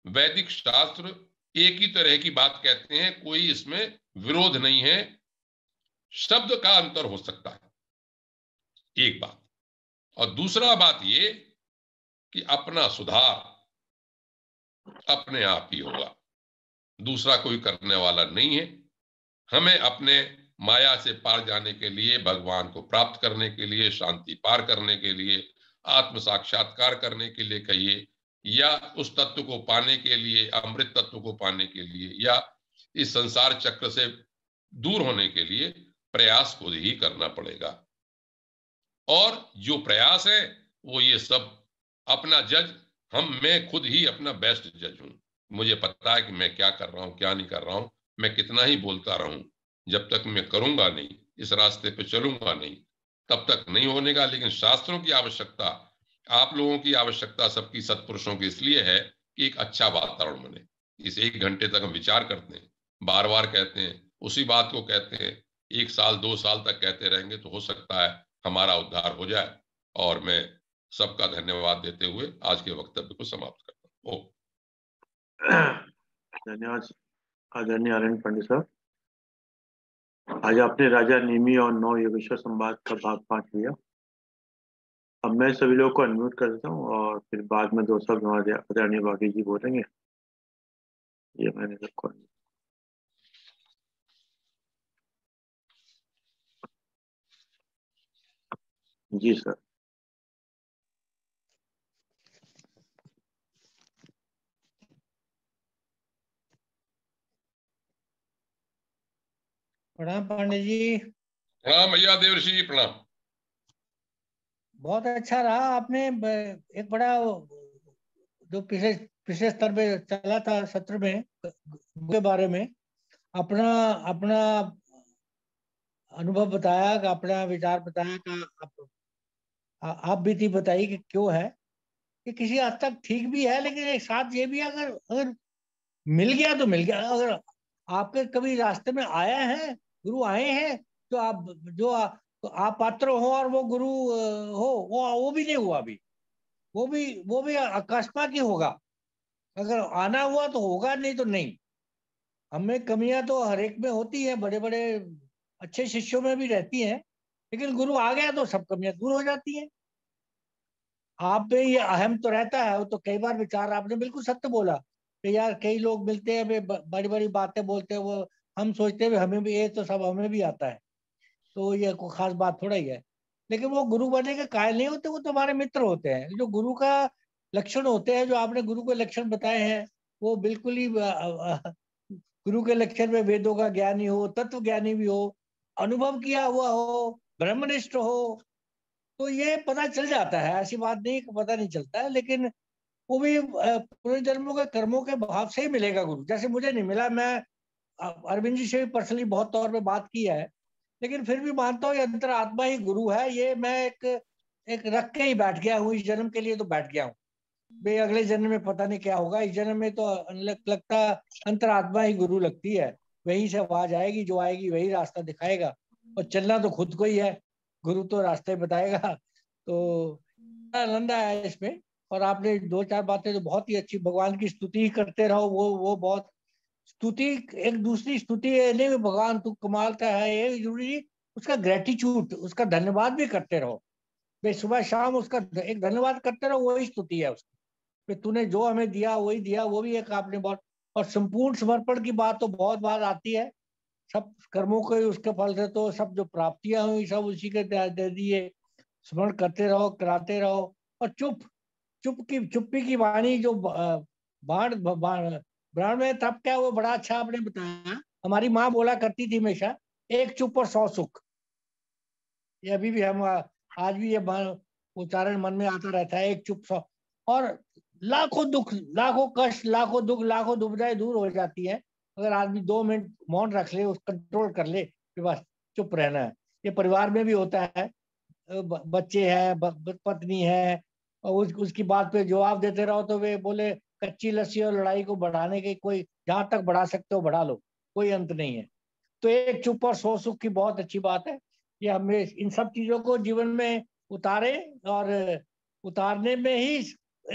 वैदिक शास्त्र एक ही तरह की बात कहते हैं, कोई इसमें विरोध नहीं है, शब्द का अंतर हो सकता है एक बात। और दूसरा बात ये कि अपना सुधार अपने आप ही होगा, दूसरा कोई करने वाला नहीं है। हमें अपने माया से पार जाने के लिए, भगवान को प्राप्त करने के लिए, शांति पार करने के लिए, आत्म साक्षात्कार करने के लिए कहिए, या उस तत्व को पाने के लिए, अमृत तत्व को पाने के लिए, या इस संसार चक्र से दूर होने के लिए प्रयास खुद ही करना पड़ेगा। और जो प्रयास है वो ये सब अपना जज, मैं खुद ही अपना बेस्ट जज हूं। मुझे पता है कि मैं क्या कर रहा हूं, क्या नहीं कर रहा हूं। मैं कितना ही बोलता रहूं, जब तक मैं करूंगा नहीं, इस रास्ते पे चलूंगा नहीं, तब तक नहीं होने का। लेकिन शास्त्रों की आवश्यकता, आप लोगों की आवश्यकता, सबकी सत्पुरुषों की इसलिए है कि एक अच्छा वातावरण बने। इस 1 घंटे तक हम विचार करते हैं, बार बार कहते हैं, उसी बात को कहते हैं, 1 साल 2 साल तक कहते रहेंगे तो हो सकता है हमारा उद्धार हो जाए। और मैं सबका धन्यवाद देते हुए आज के वक्तव्य को समाप्त करता हूँ। धन्यवाद आदरणीय आनंद पंडित साहब। आज आपने राजा निमि और 9 योगेश्वर संवाद का भाग 5 लिया। अब मैं सभी लोग को अनम्यूट कर देता हूँ और फिर बाद में दो शब्द हमारे आदरणीय बागी जी बोलेंगे। ये मैंने सबको जी सर। प्रणाम पांडे जी। प्रणाम भैया, देवर्षि जी प्रणाम। बहुत अच्छा रहा आपने एक बड़ा जो पिछले पिछले स्तर पे चला था सत्र में के बारे में अपना अपना अनुभव बताया, कि अपना विचार बताया, कि आप बीती बताई कि क्यों है कि किसी हद तक ठीक भी है, लेकिन एक साथ ये भी है, अगर अगर मिल गया तो मिल गया। अगर आपके कभी रास्ते में आया है, गुरु आए हैं, तो तो आप पात्र हो और वो गुरु हो, वो भी नहीं हुआ अभी। वो भी अकस्मात ही होगा। अगर आना हुआ तो होगा, नहीं तो नहीं। हमें कमियां तो हर एक में होती है, बड़े बड़े अच्छे शिष्यों में भी रहती हैं, लेकिन गुरु आ गया तो सब कमियां दूर हो जाती हैं। आप पे ये अहम तो रहता है। वो तो कई बार विचार आपने बिल्कुल सत्य बोला कि यार कई लोग मिलते हैं, वे बड़ी बड़ी बातें बोलते हैं, वो हम सोचते हैं हमें भी ये तो सब हमें भी आता है, तो ये कोई खास बात थोड़ा ही है। लेकिन वो गुरु बनने के कायल नहीं होते, वो तो हमारे मित्र होते हैं। जो गुरु का लक्षण होते हैं, जो आपने गुरु के लक्षण बताए हैं, वो बिल्कुल ही गुरु के लक्षण में वेदों का ज्ञानी हो, तत्व ज्ञानी भी हो, अनुभव किया हुआ हो, ब्रह्मनिष्ठ हो, तो ये पता चल जाता है। ऐसी बात नहीं कि पता नहीं चलता है, लेकिन वो भी पूरे जन्मों के कर्मों के भाव से ही मिलेगा गुरु। जैसे मुझे नहीं मिला, मैं अरविंद जी से भी पर्सनली बहुत तौर पे बात की है, लेकिन फिर भी मानता हूँ ये अंतरात्मा ही गुरु है। ये मैं एक रख के ही बैठ गया हूँ, इस जन्म के लिए तो बैठ गया हूँ। भाई अगले जन्म में पता नहीं क्या होगा, इस जन्म में तो लगता अंतरात्मा ही गुरु लगती है। वही से आवाज आएगी, जो आएगी वही रास्ता दिखाएगा, और चलना तो खुद को ही है, गुरु तो रास्ते बताएगा। तो आनंद आया इसमें। और आपने दो चार बातें तो बहुत ही अच्छी, भगवान की स्तुति ही करते रहो, वो बहुत स्तुति। एक दूसरी स्तुति है नहीं, भगवान तू कमाल का है, ये जरूरी नहीं, उसका ग्रेटिट्यूड, उसका धन्यवाद भी करते रहो। भाई सुबह शाम उसका एक धन्यवाद करते रहो, वही स्तुति है उसकी। कि तूने जो हमें दिया वही दिया, वो भी एक आपने बहुत। और संपूर्ण समर्पण की बात तो बहुत बार आती है। सब कर्मों के उसके फल से तो सब जो प्राप्तियां हुई सब उसी के दे दिए। स्मरण करते रहो, कराते रहो। और चुप्पी की वाणी जो बाण ब्राह्मण में तब क्या, वो बड़ा अच्छा आपने बताया। हमारी माँ बोला करती थी हमेशा, एक चुप और 100 सुख। ये अभी भी हम आज भी ये उच्चारण मन में आता रहता है, एक चुप 100। और लाखों दुख, लाखों कष्ट, लाखों दुख, लाखों दुविधाएं दूर हो जाती है अगर आदमी 2 मिनट मौन रख ले, उस कंट्रोल कर ले कि बस चुप रहना है। ये परिवार में भी होता है। बच्चे हैं, पत्नी है, और उसकी बात पे जवाब देते रहो तो वे बोले कच्ची लस्सी और लड़ाई को बढ़ाने के, कोई जहां तक बढ़ा सकते हो बढ़ा लो, कोई अंत नहीं है। तो एक चुप और 100 सुख की बहुत अच्छी बात है। ये हमें इन सब चीजों को जीवन में उतारे, और उतारने में ही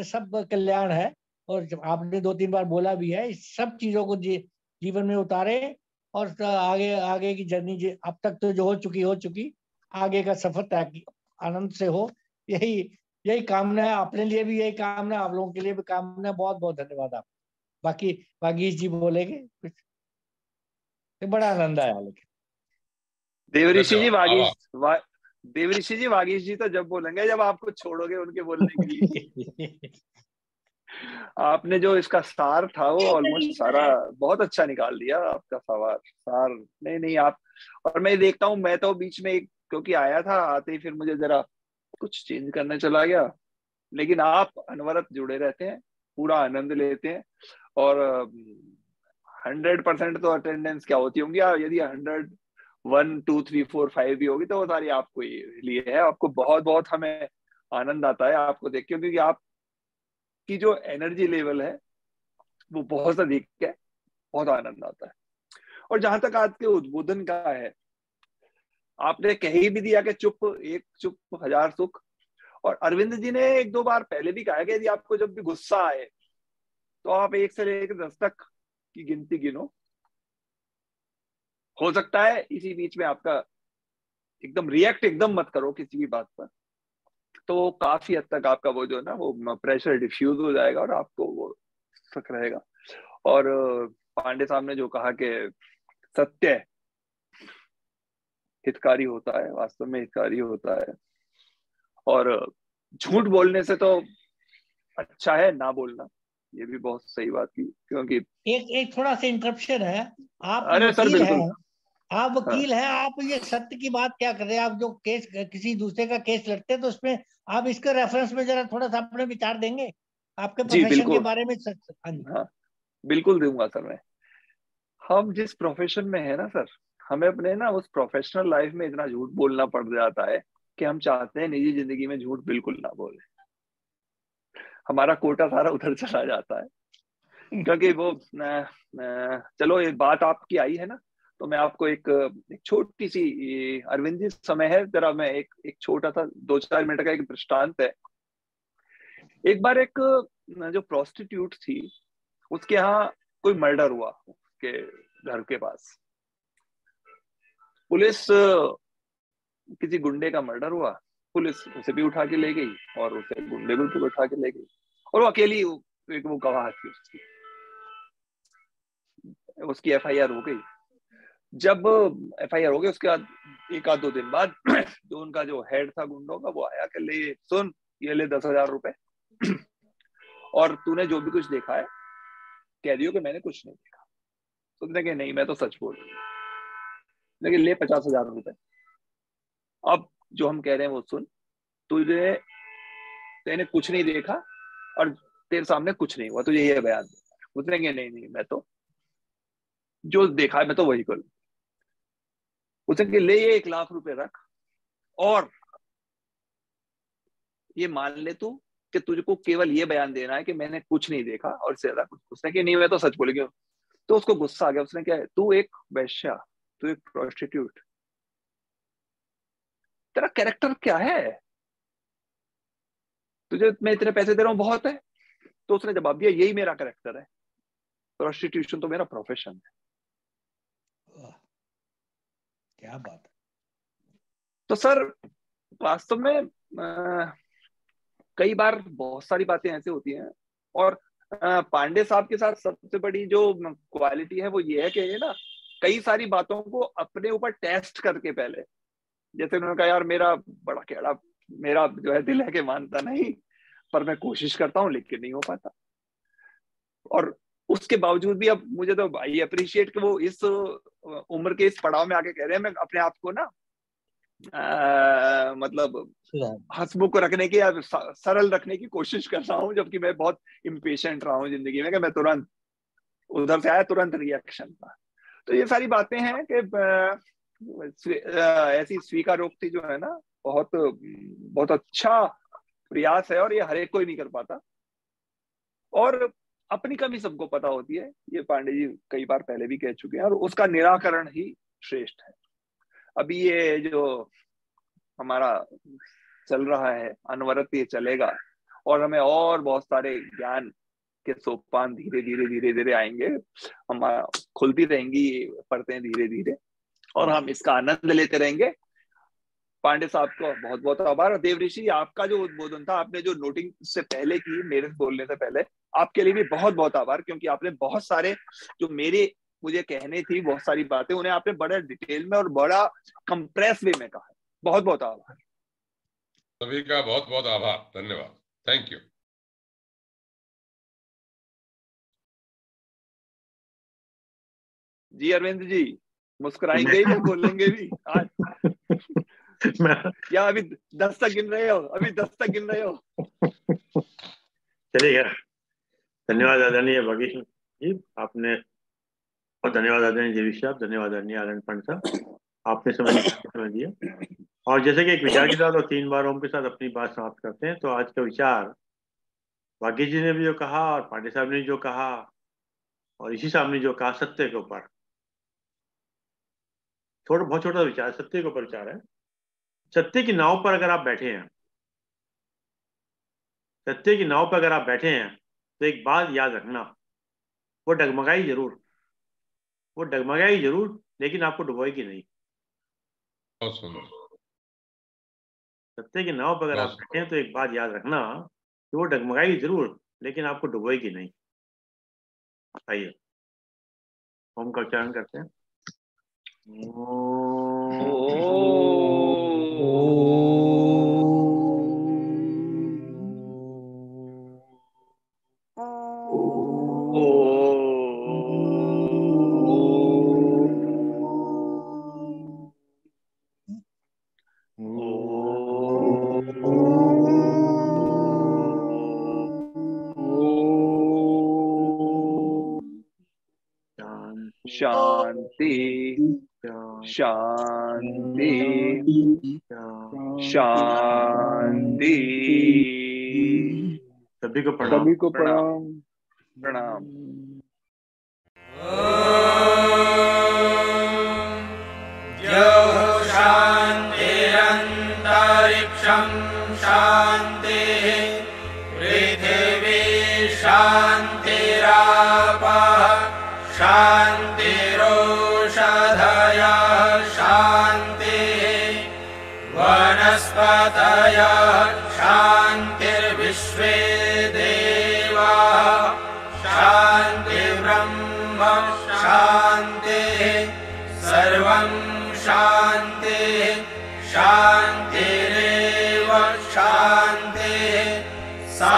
सब कल्याण है। और जब आपने 2-3 बार बोला भी है, इस सब चीजों को जीवन में उतारे, और आगे आगे की जर्नी अब तक तो जो हो चुकी, आगे का सफर तय आनंद से हो। यही यही कामना है, अपने लिए भी यही कामना है, आप लोगों के लिए भी कामना है। बहुत बहुत धन्यवाद आप। बाकी वागीश जी बोलेंगे कुछ? बड़ा आनंद आया लेकिन। देवऋषि जी धन्यवाद। देवऋषि जी वागीश जी तो जब बोलेंगे जब आप कुछ छोड़ोगे उनके बोलने के लिए। आपने जो इसका सार था वो ऑलमोस्ट सारा बहुत अच्छा निकाल दिया, आपका सार। नहीं नहीं आप, और मैं देखता हूँ, मैं तो बीच में एक क्योंकि आया था, आते ही फिर मुझे जरा कुछ चेंज करने चला गया, लेकिन आप अनवरत जुड़े रहते हैं, पूरा आनंद लेते हैं। और 100% तो अटेंडेंस क्या होती होंगी, यदि 100 1 2 3 4 5 भी होगी तो वो सारी आपको ही लिए है। आपको बहुत बहुत हमें आनंद आता है आपको देख के, क्योंकि आपकी जो एनर्जी लेवल है वो बहुत अधिक है, बहुत आनंद आता है। और जहां तक आज के उद्बोधन का है, आपने कही भी दिया कि चुप एक चुप 1000 सुख। और अरविंद जी ने 1-2 बार पहले भी कहा कि यदि आपको जब भी गुस्सा आए तो आप 1 से लेकर 10 तक की गिनती गिनो। हो सकता है इसी बीच में आपका एकदम रिएक्ट एकदम मत करो किसी भी बात पर, तो काफी हद तक आपका वो जो है ना वो प्रेशर डिफ्यूज हो जाएगा और आपको वो सक रहेगा। और पांडे साहब ने जो कहा कि सत्य हितकारी होता है, वास्तव में हितकारी होता है, और झूठ बोलने से तो अच्छा है ना बोलना। ये भी बहुत सही बात की, क्योंकि एक एक थोड़ा सा इंटरप्शन है। आप अरे सर वकील हैं, बिल्कुल। आप हाँ वकील हैं, आप ये सत्य की बात क्या कर रहे हैं? आप जो केस किसी दूसरे का केस लड़ते हैं तो उसमें आप इसके रेफरेंस में जरा थोड़ा सा अपने विचार देंगे आपके जी प्रोफेशन के बिल्कुल। बारे में? हाँ जी। हाँ बिल्कुल दूंगा सर मैं। हम जिस प्रोफेशन में है ना सर, हमें अपने ना उस प्रोफेशनल लाइफ में इतना झूठ बोलना पड़ जाता है कि हम चाहते हैं निजी जिंदगी में झूठ बिल्कुल ना बोले। हमारा कोटा सारा उधर चला जाता है, क्योंकि वो चलो ये बात आपकी आई है ना, तो मैं आपको एक छोटी सी अरविंद जी समय है जरा, मैं एक छोटा सा 2-4 मिनट का एक दृष्टांत है। एक बार एक जो प्रोस्टिट्यूट थी, उसके यहाँ कोई मर्डर हुआ उसके घर के पास। पुलिस किसी गुंडे का मर्डर हुआ, पुलिस उसे भी उठा के ले गई और उसे गुंडे को भी उठा के ले गई, और वो अकेली एक वो गवाह थी उसकी एफआईआर हो गई। जब एफआईआर हो गई उसके बाद 1-2 दिन बाद जो उनका जो हेड था गुंडों का, वो आया कि ले सुन, ये ले 10,000 रुपए और तूने जो भी कुछ देखा है कह दियो कि मैंने कुछ नहीं देखा। तो उसने कहा नहीं मैं तो सच बोल रही हूँ। लेकिन ले 50,000 रुपए। अब जो हम कह रहे हैं वो सुन, तुझे तेने कुछ नहीं देखा और तेरे सामने कुछ नहीं हुआ, तुझे ये बयान दे। उसने कहा नहीं नहीं मैं तो जो देखा है मैं तो वही करूँ। उसने कहा ले ये 1,00,000 रुपए रख और ये मान ले तू कि तुझको केवल ये बयान देना है कि मैंने कुछ नहीं देखा और इससे ज्यादा कुछ। उसने कहा नहीं मैं तो सच बोलेगी। तो उसको गुस्सा आ गया। उसने क्या, तू एक वेश्या, तू एक प्रोस्टिट्यूट, तेरा कैरेक्टर क्या है? तुझे मैं इतने पैसे दे रहा हूँ बहुत है। तो उसने जवाब दिया यही मेरा कैरेक्टर है, प्रोस्टिट्यूशन तो मेरा प्रोफेशन है। वाह, क्या बात है। तो सर वास्तव में कई बार बहुत सारी बातें ऐसे होती हैं। और पांडे साहब के साथ सबसे बड़ी जो क्वालिटी है वो ये है कि ये ना कई सारी बातों को अपने ऊपर टेस्ट करके पहले, जैसे उन्होंने कहा यार मेरा बड़ा केड़ा, मेरा जो है दिल है कि मानता नहीं, पर मैं कोशिश करता हूँ लेकिन नहीं हो पाता। और उसके बावजूद भी अब मुझे तो आई अप्रिशिएट कि वो इस उम्र के इस पड़ाव में आके कह रहे हैं मैं अपने आप को ना मतलब सुधार। हंसमुख रखने की या सरल रखने की कोशिश कर रहा हूँ, जबकि मैं बहुत इम्पेशेंट रहा हूँ जिंदगी में कि मैं तुरंत उधर से आया तुरंत रिएक्शन था। तो ये सारी बातें हैं कि ऐसी स्वीकारोक्ति जो है ना बहुत बहुत अच्छा प्रयास है और ये हर एक कोई नहीं कर पाता। और अपनी कमी सबको पता होती है, ये पांडे जी कई बार पहले भी कह चुके हैं, और उसका निराकरण ही श्रेष्ठ है। अभी ये जो हमारा चल रहा है अनवरत ये चलेगा, और हमें और बहुत सारे ज्ञान के सोपान धीरे धीरे धीरे धीरे आएंगे, हमारा खुलती रहेंगी परतें धीरे धीरे, और हम इसका आनंद लेते रहेंगे। पांडे साहब को बहुत बहुत आभार। और देव ऋषि आपका जो उद्बोधन था, आपने जो नोटिंग से पहले की मेरे बोलने से पहले, आपके लिए भी बहुत बहुत आभार, क्योंकि आपने बहुत सारे जो मेरे मुझे कहने थी बहुत सारी बातें, उन्हें आपने बड़ा डिटेल में और बड़ा कंप्रेस वे में कहा। बहुत बहुत आभार। सभी का बहुत बहुत आभार, धन्यवाद, थैंक यू। जी अरविंद जी, मुस्कुराएंगे या बोलेंगे भी आज? या अभी 10 तक गिन रहे हो? अभी 10 तक गिन रहे हो? चलिएगा। धन्यवाद आदरणीय भागेश जी, आपने, और धन्यवाद आदरणीय देवीश साहब, धन्यवाद आदरणीय आनंद पंड साहब, आपने समय दिया। और जैसे कि एक विचार के साथ और 3 बार ओम के साथ अपनी बात समाप्त करते हैं, तो आज का विचार भाग्य जी ने भी जो कहा और पांडे साहब ने जो कहा और इसी साहब ने जो कहा, सत्य के ऊपर, बहुत छोटा विचार, सत्य के ऊपर विचार है। सत्य की नाव पर अगर आप बैठे हैं, सत्य की नाव पर अगर आप बैठे हैं, तो एक बात याद रखना, वो डगमगाई जरूर, वो डगमगाई जरूर, लेकिन आपको डुबोएगी नहीं। बहुत सुंदर। सत्य की नाव पर अगर आप बस। बैठे तो एक बात याद रखना कि वो डगमगाएगी जरूर, लेकिन आपको डुबोएगी नहीं। आइए ओम का उच्चारण करते हैं। शांति शांति शांति। सभी को प्रणाम। सभी को प्रणाम प्रणाम। शान्तिरन्तरिक्षं शान्तिः पृथिवी शान्तिरापः शान्तिरोषधयः शान्तिः वनस्पतयः शान्तिर्विश्वे देवाः शान्तिर्ब्रह्म शान्तिः सर्वं शान्तिः शान्तिरेव शान्तिः सा